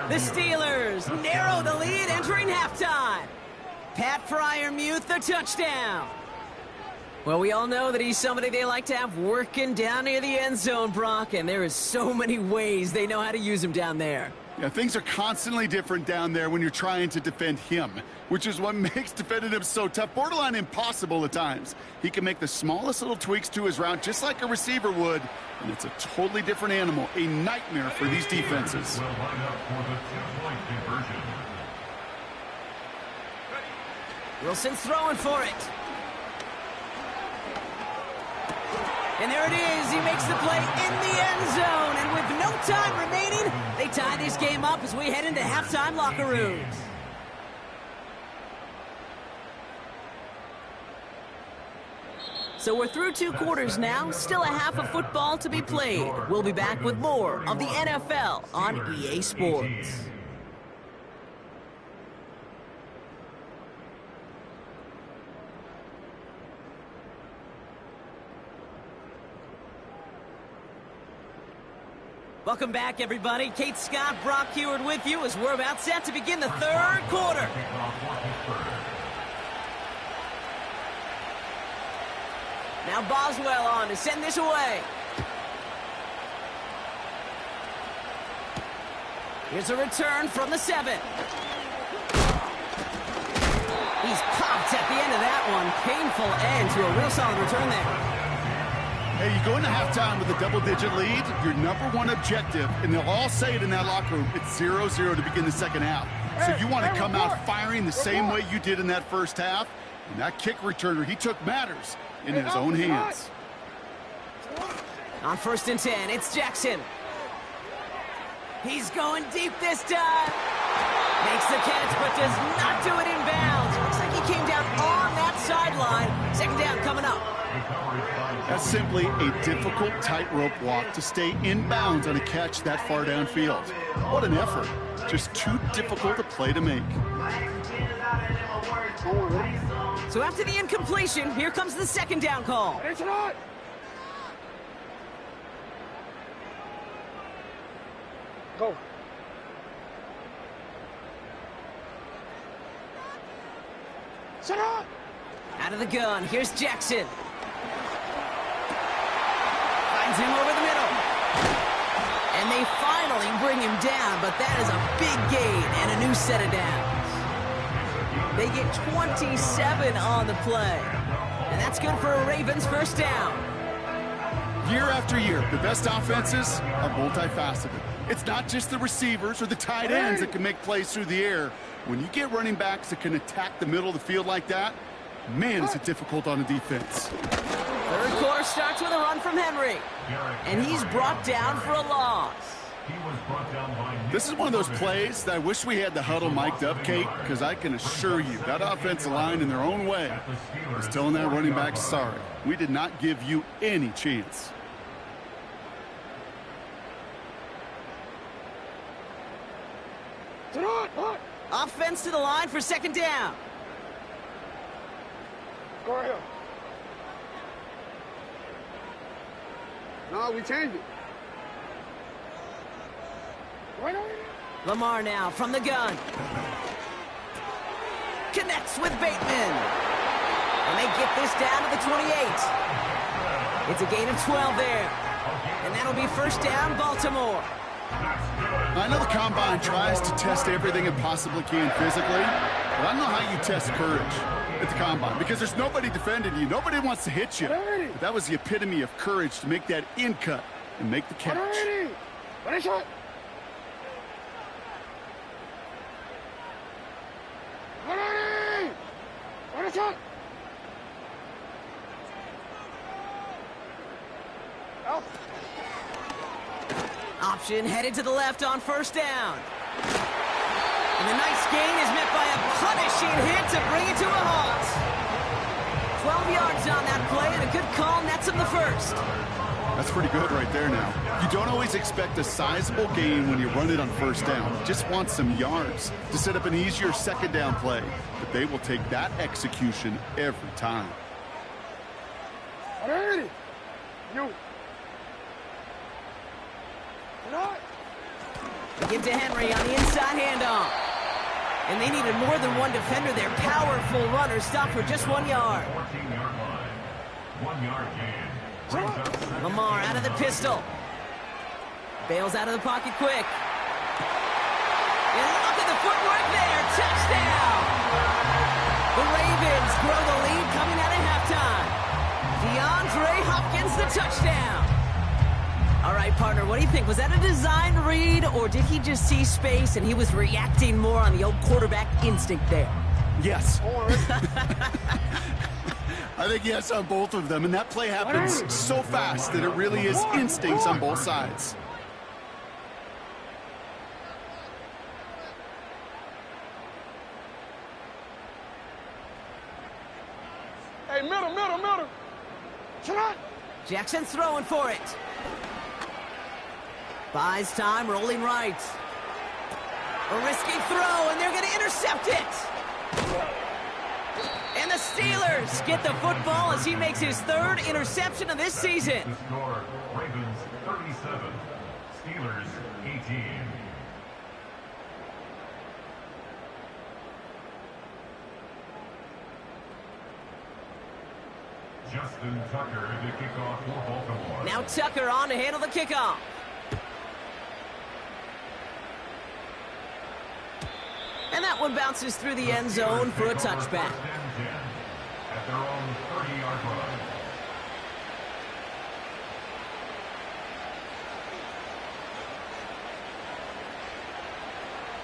The Steelers narrow the lead entering halftime. Pat Freiermuth, the touchdown. Well, we all know that he's somebody they like to have working down near the end zone, Brock, and there is so many ways they know how to use him down there. Yeah, things are constantly different down there when you're trying to defend him, which is what makes defending him so tough, borderline impossible at times. He can make the smallest little tweaks to his route just like a receiver would, and it's a totally different animal, a nightmare for these defenses. Wilson's throwing for it. And there it is. He makes the play in the end zone. And with no time remaining, they tie this game up as we head into halftime locker rooms. So we're through 2 quarters now. Still a half of football to be played. We'll be back with more of the NFL on EA Sports. Welcome back, everybody. Kate Scott, Brock Huard with you as we're about set to begin the 3rd quarter. Now Boswell on to send this away. Here's a return from the 7. He's popped at the end of that one. Painful end to a real solid return there. Hey, you go into halftime with a double-digit lead, your number 1 objective, and they'll all say it in that locker room, it's 0-0 to begin the second half. So you want to come out firing the same way you did in that first half, and that kick returner, he took matters in his own hands. On 1st and 10, it's Jackson. He's going deep this time. Makes the catch, but does not do it in bounds. Looks like he came down on that sideline. 2nd down coming up. That's simply a difficult tightrope walk to stay in bounds on a catch that far downfield. What an effort. Just too difficult a play to make. So after the incompletion, here comes the 2nd down call. It's not. Go. Set up. Out of the gun, here's Jackson. Finds him over the middle. And they finally bring him down, but that is a big gain and a new set of downs. They get 27 on the play. And that's good for a Ravens 1st down. Year after year, the best offenses are multifaceted. It's not just the receivers or the tight ends that can make plays through the air. When you get running backs that can attack the middle of the field like that, man, is it difficult on a defense. 3rd quarter starts with a run from Henry. And he's brought down for a loss. This is one of those plays that I wish we had the huddle mic'd up, Kate, because I can assure you that offensive line in their own way is telling that running back, sorry, we did not give you any chance. Offense to the line for 2nd down. Go ahead. No, we changed it. Right on. Lamar now from the gun. Connects with Bateman. And they get this down to the 28. It's a gain of 12 there. And that'll be 1st down, Baltimore. I know the Combine tries to test everything it possibly can physically, but I don't know how you test courage at the Combine, because there's nobody defending you. Nobody wants to hit you. But that was the epitome of courage to make that in cut and make the catch. Option headed to the left on 1st down. And the nice gain is met by a punishing hit to bring it to a halt. 12 yards on that play, and a good call nets him the 1st. That's pretty good right there now. You don't always expect a sizable gain when you run it on 1st down. You just want some yards to set up an easier 2nd down play. But they will take that execution every time. Ready. You. Give to Henry on the inside handoff. And they needed more than one defender. Their powerful runner stopped for just 1 yard. 1 yard gain. Lamar out of the pistol. Bails out of the pocket quick. And look at the footwork there. Touchdown! The Ravens grow the lead coming out of halftime. DeAndre Hopkins, the touchdown. All right, partner, what do you think? Was that a design read, or did he just see space and he was reacting more on the old quarterback instinct there? Yes. I think yes on both of them, and that play happens so fast that it really is instincts on both sides. Hey, middle. Jackson throwing for it. Buys time, rolling right. A risky throw, and they're going to intercept it. And the Steelers get the football as he makes his third interception of this season. The score, Ravens 37, Steelers 18. Justin Tucker to kick off for Baltimore. Now Tucker on to handle the kickoff. And that one bounces through the end zone for a touchback. At their own 30-yard line.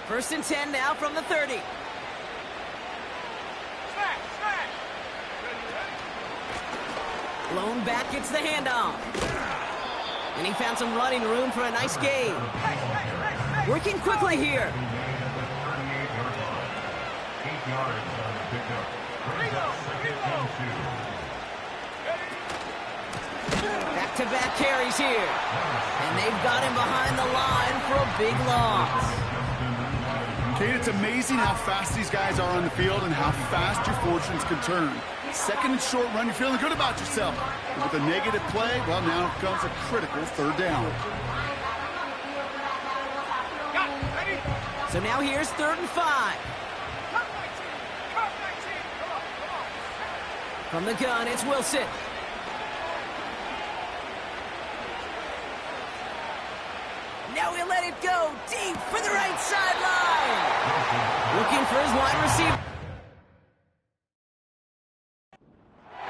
First and 10 now from the 30. Blown back gets the handoff. And he found some running room for a nice gain. Working quickly here. 38-yard line. 8 yards on the pickup. Brings up second and 2. Back-to-back carries here. And they've got him behind the line for a big loss. Kate, it's amazing how fast these guys are on the field and how fast your fortunes can turn. Second and short run, you're feeling good about yourself. But with a negative play, well, now comes a critical third down. So now here's 3rd and 5. From the gun, it's Wilson. Now he'll let it go deep for the right sideline. Looking for his wide receiver.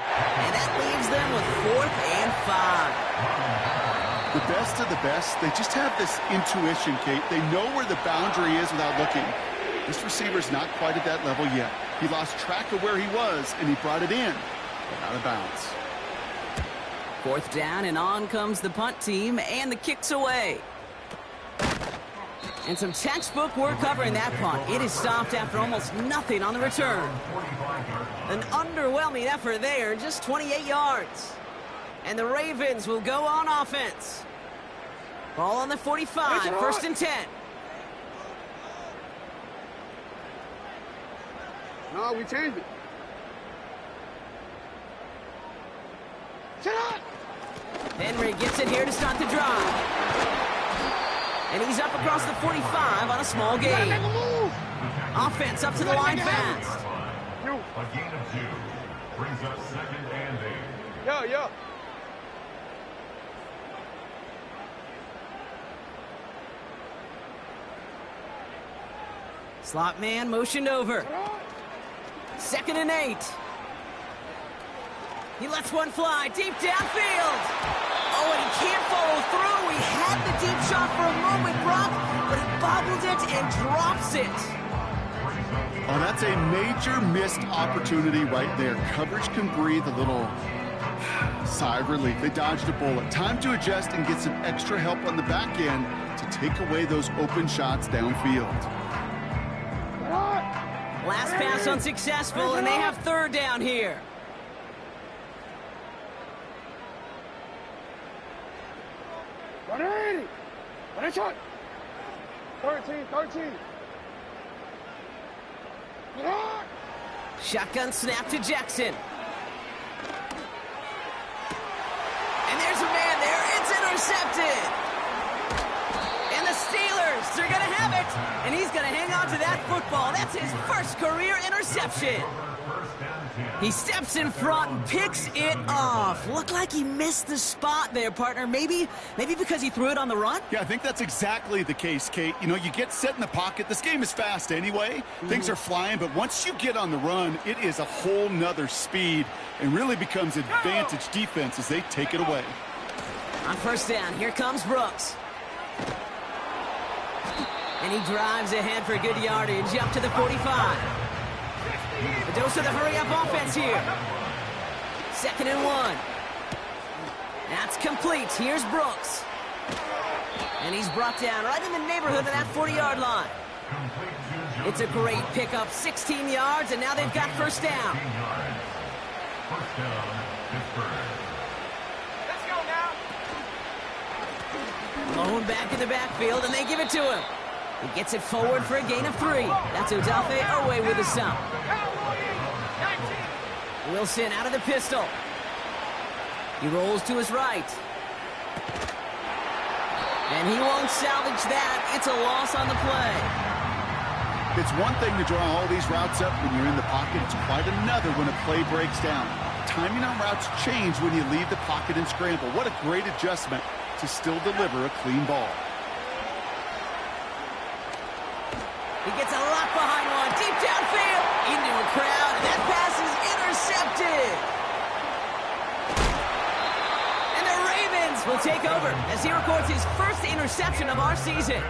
And that leaves them with 4th and 5. The best of the best, they just have this intuition, Kate. They know where the boundary is without looking. This receiver's not quite at that level yet. He lost track of where he was, and he brought it in, but out of bounds. 4th down, and on comes the punt team, and the kick's away. And some textbook work covering that punt. It is stopped after almost nothing on the return. An underwhelming effort there, just 28 yards. And the Ravens will go on offense. Ball on the 45, 1st and 10. No, we changed it. Henry gets it here to start the drive. And he's up across the 45 on a small gain. Offense up to the line fast. A gain of 2 brings up 2nd and 8. Yo. Slot man motioned over. 2nd and 8. He lets one fly deep downfield. Oh, and he can't follow through. He had the deep shot for a moment, Brock, but he bobbled it and drops it. Oh, that's a major missed opportunity right there. Coverage can breathe a little sigh of relief. They dodged a bullet. Time to adjust and get some extra help on the back end to take away those open shots downfield. Last pass unsuccessful, and they have 3rd down here. What a shot. 13. Shotgun snap to Jackson. And there's a man there. It's intercepted. And the Steelers, they're going to have it. And he's going to hang on to that football. That's his first career interception. He steps in front and picks it off. Looked like he missed the spot there, partner. Maybe because he threw it on the run? Yeah, I think that's exactly the case, Kate. You know, you get set in the pocket. This game is fast anyway. Things are flying, but once you get on the run, it is a whole nother speed and really becomes advantage defense as they take it away. On 1st down, here comes Brooks. And he drives ahead for good yardage up to the 45. A dose of the hurry-up offense here. 2nd and 1. That's complete. Here's Brooks. And he's brought down right in the neighborhood of that 40-yard line. It's a great pickup, 16 yards, and now they've got first down. First down, Pittsburgh. Let's go now. Lone back in the backfield, and they give it to him. He gets it forward for a gain of 3. That's Odafe Oweh with a stop. Wilson out of the pistol. He rolls to his right. And he won't salvage that. It's a loss on the play. It's one thing to draw all these routes up when you're in the pocket. It's quite another when a play breaks down. Timing on routes change when you leave the pocket and scramble. What a great adjustment to still deliver a clean ball. He gets a lot behind one. Deep downfield. Into a crowd. And that pass is intercepted. And the Ravens will take over as he records his first interception of our season.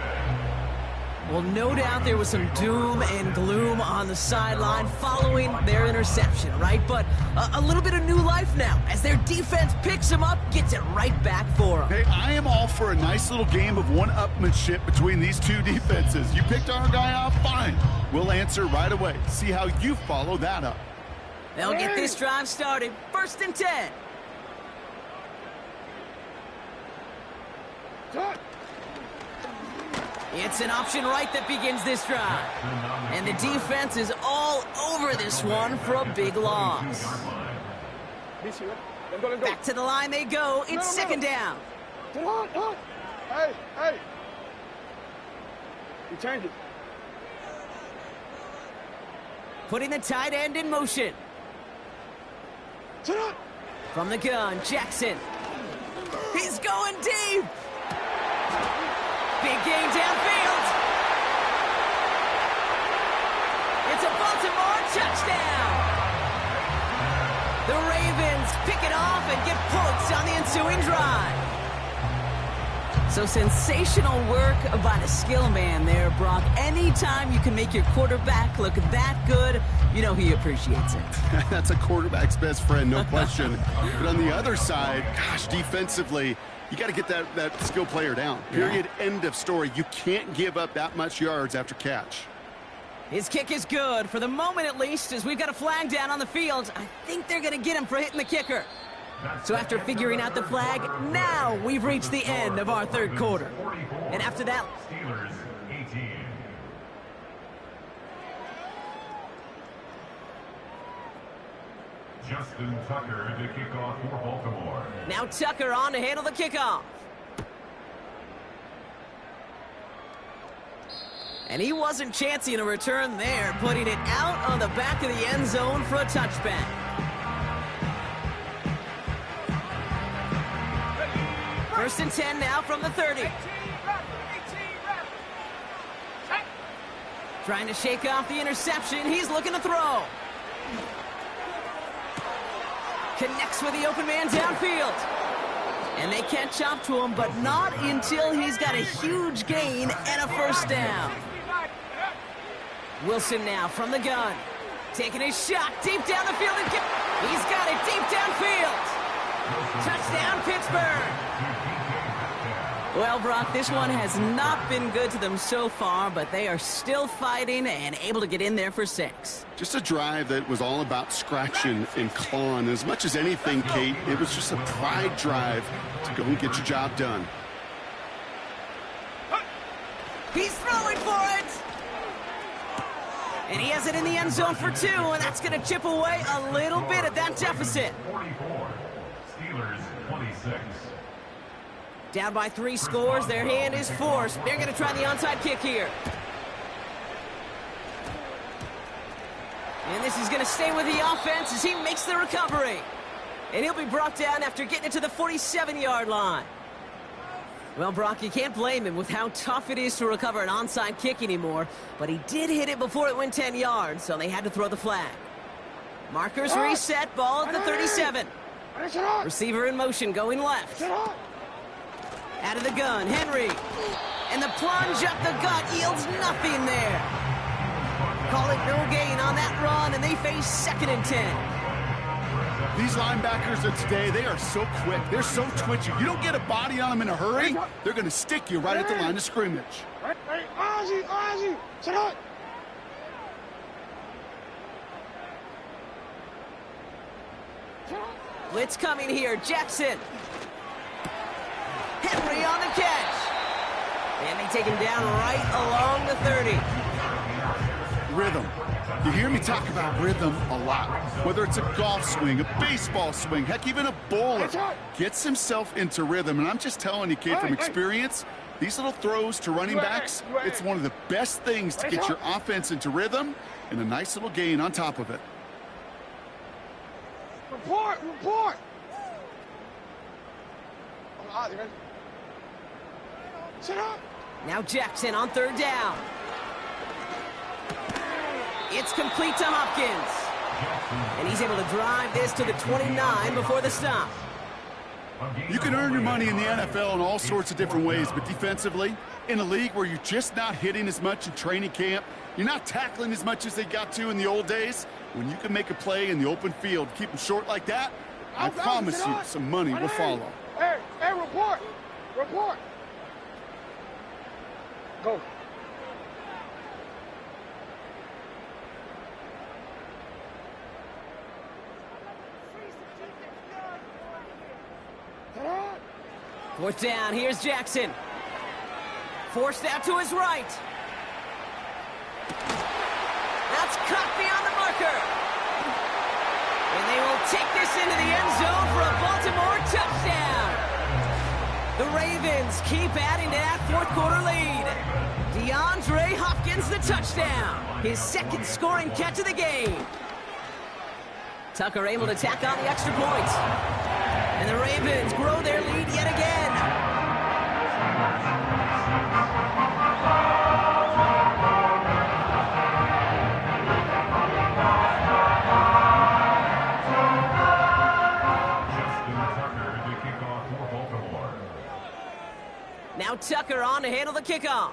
Well, no doubt there was some doom and gloom on the sideline following their interception, right? But a little bit of new life now as their defense picks him up, gets it right back for him. Hey, I am all for a nice little game of one-upmanship between these two defenses. You picked our guy off, fine. We'll answer right away. See how you follow that up. They'll get this drive started. 1st and 10. It's an option right that begins this drive. And the defense is all over this one for a big loss. Back to the line they go. It's 2nd down. Hey, hey. You change it. Putting the tight end in motion. From the gun, Jackson. He's going deep. Big gain downfield. It's a Baltimore touchdown. The Ravens pick it off and get points on the ensuing drive. So sensational work by the skill man there, Brock. Anytime you can make your quarterback look that good, you know he appreciates it. That's a quarterback's best friend, no question. But on the other side, gosh, defensively, you got to get that skill player down. Period. Yeah. End of story. You can't give up that much yards after catch. His kick is good, for the moment at least, as we've got a flag down on the field. I think they're going to get him for hitting the kicker. So after figuring out the flag, now we've reached the end of our 3rd quarter. And after that, Steelers 18. Justin Tucker to kick off for Baltimore. Now Tucker on to handle the kickoff. And he wasn't chancing a return there, putting it out on the back of the end zone for a touchback. First and 10 now from the 30. Trying to shake off the interception. He's looking to throw. Connects with the open man downfield. And they can't chop to him, but not until he's got a huge gain and a first down. Wilson now from the gun. Taking his shot deep down the field. And he's got it deep downfield. Touchdown, Pittsburgh. Well, Brock, this one has not been good to them so far, but they are still fighting and able to get in there for 6. Just a drive that was all about scratching and clawing. As much as anything, Kate, it was just a pride drive to go and get your job done. He's throwing for it! And he has it in the end zone for 2, and that's going to chip away a little bit at that deficit. 44. Steelers 26. Down by 3 scores, their hand is forced. They're going to try the onside kick here. And this is going to stay with the offense as he makes the recovery. And he'll be brought down after getting it to the 47-yard line. Well, Brock, you can't blame him with how tough it is to recover an onside kick anymore. But he did hit it before it went 10 yards, so they had to throw the flag. Markers reset, ball at the 37. Receiver in motion, going left. Out of the gun, Henry. And the plunge up the gut yields nothing there. Call it no gain on that run, and they face 2nd and 10. These linebackers of today, they are so quick. They're so twitchy. You don't get a body on them in a hurry, they're going to stick you right at the line of scrimmage. Blitz coming here. Jackson. Henry on the catch. And they take him down right along the 30. Rhythm. You hear me talk about rhythm a lot. Whether it's a golf swing, a baseball swing, heck, even a bowler gets himself into rhythm. And I'm just telling you, kid, from experience, these little throws to running backs, it's one of the best things to get your offense into rhythm and a nice little gain on top of it. Report! Sit up! Now Jackson on 3rd down. It's complete to Hopkins. And he's able to drive this to the 29 before the stop. You can earn your money in the NFL in all sorts of different ways, but defensively, in a league where you're just not hitting as much in training camp, you're not tackling as much as they got to in the old days, when you can make a play in the open field, keep them short like that, I promise you some money will follow. Hey, report! Go. Fourth down, here's Jackson. Forced out to his right. That's cut beyond the marker. And they will take this into the end zone for a Baltimore touchdown. The Ravens keep adding to that fourth quarter lead. DeAndre Hopkins the touchdown. His second scoring catch of the game. Tucker able to tack on the extra point. And the Ravens grow their lead yet again. Now Tucker on to handle the kickoff.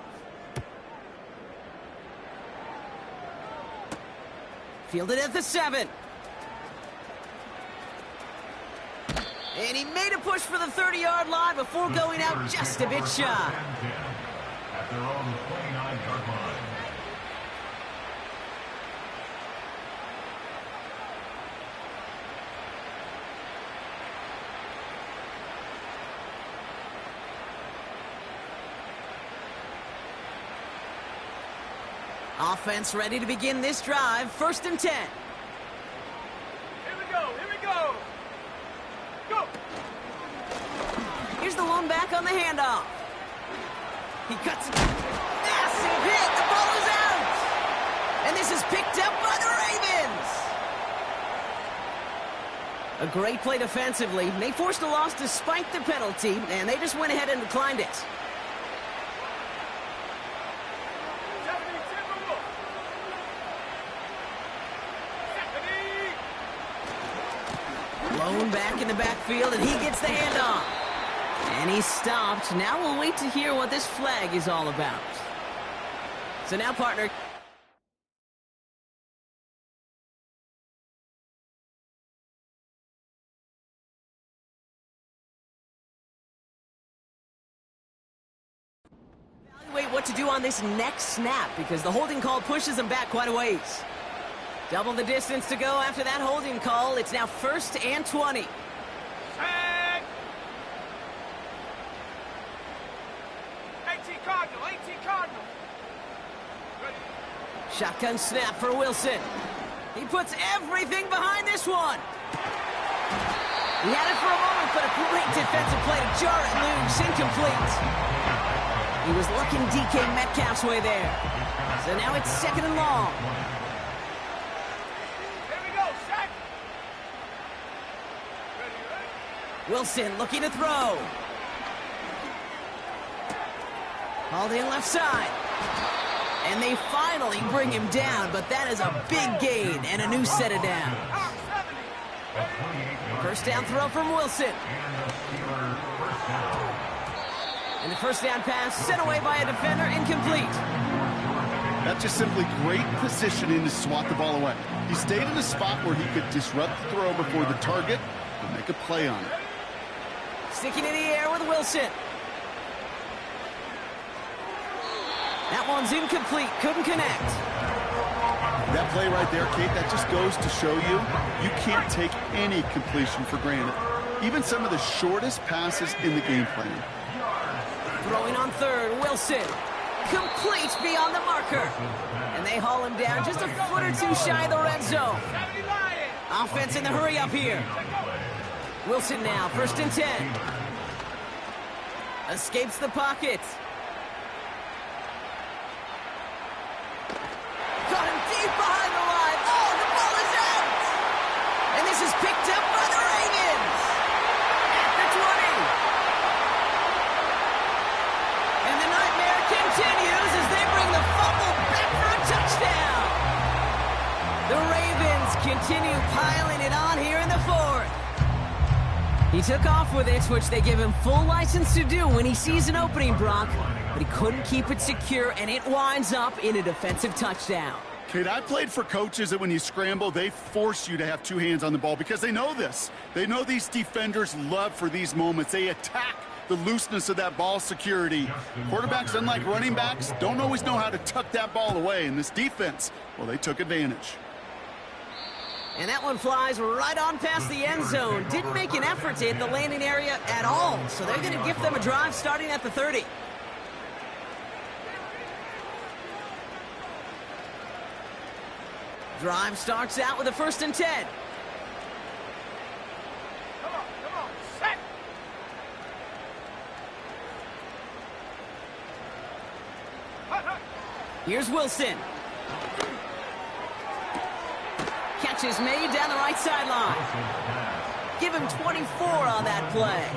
Fielded at the 7. And he made a push for the 30-yard line before going out just a bit shy. At their own 29-yard line. Offense ready to begin this drive. 1st and 10. Here we go. Go. Here's the lone back on the handoff. He cuts it. Massive hit. The ball is out. And this is picked up by the Ravens. A great play defensively. They forced a loss despite the penalty, and they just went ahead and declined it. Lone back in the backfield, and he gets the handoff. And he's stopped. Now we'll wait to hear what this flag is all about. So now, partner. Evaluate what to do on this next snap, because the holding call pushes him back quite a ways. Double the distance to go after that holding call. It's now 1st and 20. Tag! 18 Cardinal. Ready. Shotgun snap for Wilson. He puts everything behind this one. He had it for a moment, but a great defensive play to jar it loose. Incomplete. He was looking DK Metcalf's way there. So now it's 2nd and long. Wilson looking to throw. Called in left side. And they finally bring him down, but that is a big gain and a new set of downs. 1st down throw from Wilson. And the 1st down pass sent away by a defender, incomplete. That's just simply great positioning to swat the ball away. He stayed in a spot where he could disrupt the throw before the target and make a play on it. Sticking in the air with Wilson. That one's incomplete. Couldn't connect. That play right there, Kate, that just goes to show you can't take any completion for granted. Even some of the shortest passes in the game plan. Throwing on third, Wilson. Complete beyond the marker. And they haul him down just a foot or two shy of the red zone. Offense in the hurry up here. Wilson now, 1st and 10. Escapes the pocket. Got him deep behind the line. Oh, the ball is out! And this is picked up by the Ravens. At the 20. And the nightmare continues as they bring the fumble back for a touchdown. The Ravens continue piling it on here in the 4th. He took off with it, which they give him full license to do when he sees an opening, Brock. But he couldn't keep it secure, and it winds up in a defensive touchdown. Kate, I played for coaches that when you scramble, they force you to have two hands on the ball because they know this. They know these defenders love for these moments. They attack the looseness of that ball security. Quarterbacks, unlike running backs, don't always know how to tuck that ball away. In this defense, well, they took advantage. And that one flies right on past the end zone. Didn't make an effort to hit the landing area at all. So they're going to give them a drive starting at the 30. Drive starts out with a 1st and 10. Come on, set. Here's Wilson. Catch is made down the right sideline. Give him 24 on that play.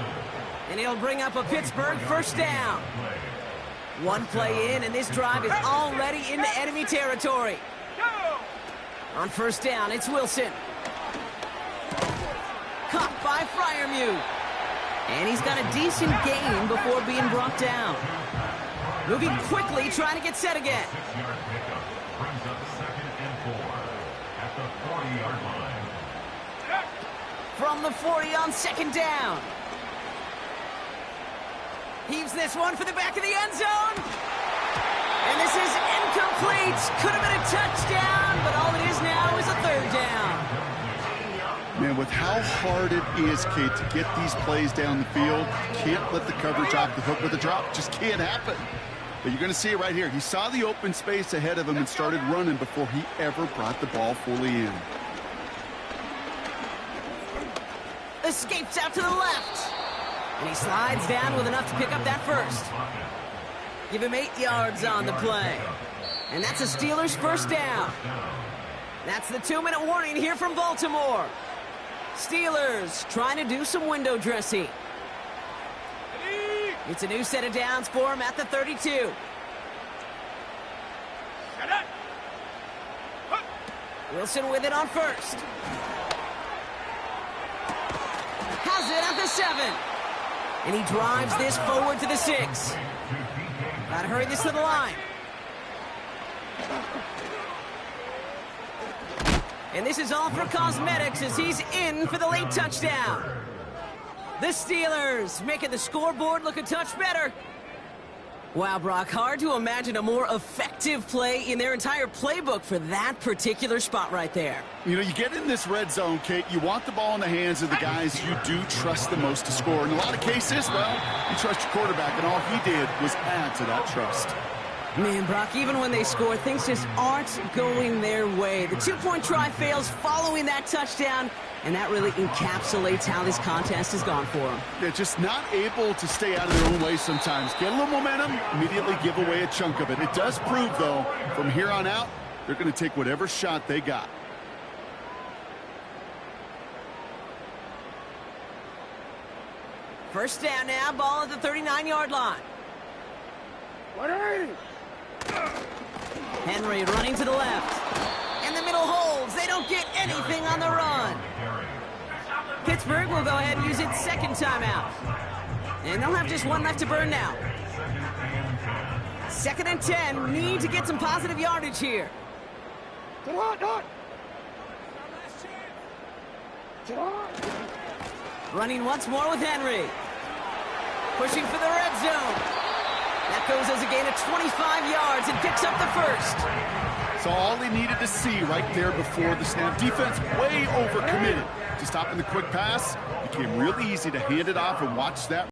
And he'll bring up a Pittsburgh 1st down. One play in, and this drive is already into enemy territory. On 1st down, it's Wilson. Caught by Freiermuth. And he's got a decent gain before being brought down. Moving quickly, trying to get set again. 6-yard pickup brings up 2nd and 4 at the 40-yard line. From the 40 on 2nd down. Heaves this one for the back of the end zone. And this is incomplete. Could have been a touchdown, but all it is now is a 3rd down. Man, with how hard it is, Kate, to get these plays down the field, can't let the coverage off the hook with a drop. Just can't happen. But you're going to see it right here. He saw the open space ahead of him and started running before he ever brought the ball fully in. Escapes out to the left. And he slides down with enough to pick up that 1st. Give him 8 yards on the play. And that's a Steelers 1st down. That's the 2-minute warning here from Baltimore. Steelers trying to do some window dressing. It's a new set of downs for him at the 32. Wilson with it on 1st. Has it at the 7. And he drives this forward to the 6. Gotta hurry this to the line. And this is all for cosmetics as he's in for the late touchdown. The Steelers making the scoreboard look a touch better. Wow, Brock, hard to imagine a more effective play in their entire playbook for that particular spot right there. You know, you get in this red zone, Kate, you want the ball in the hands of the guys you do trust the most to score. In a lot of cases, well, you trust your quarterback, and all he did was add to that trust. Man, Brock, even when they score, things just aren't going their way. The 2-point try fails following that touchdown, and that really encapsulates how this contest has gone for them. They're just not able to stay out of their own way sometimes. Get a little momentum, immediately give away a chunk of it. It does prove, though, from here on out, they're going to take whatever shot they got. First down now, ball at the 39-yard line. 180. Henry running to the left. And the middle holds. They don't get anything on the run. Pittsburgh will go ahead and use its 2nd timeout. And they'll have just one left to burn now. 2nd and 10. Need to get some positive yardage here. Running once more with Henry. Pushing for the red zone. That goes as a gain of 25 yards and picks up the first. So all he needed to see right there before the snap. Defense way overcommitted to stopping the quick pass. Became really easy to hand it off and watch that.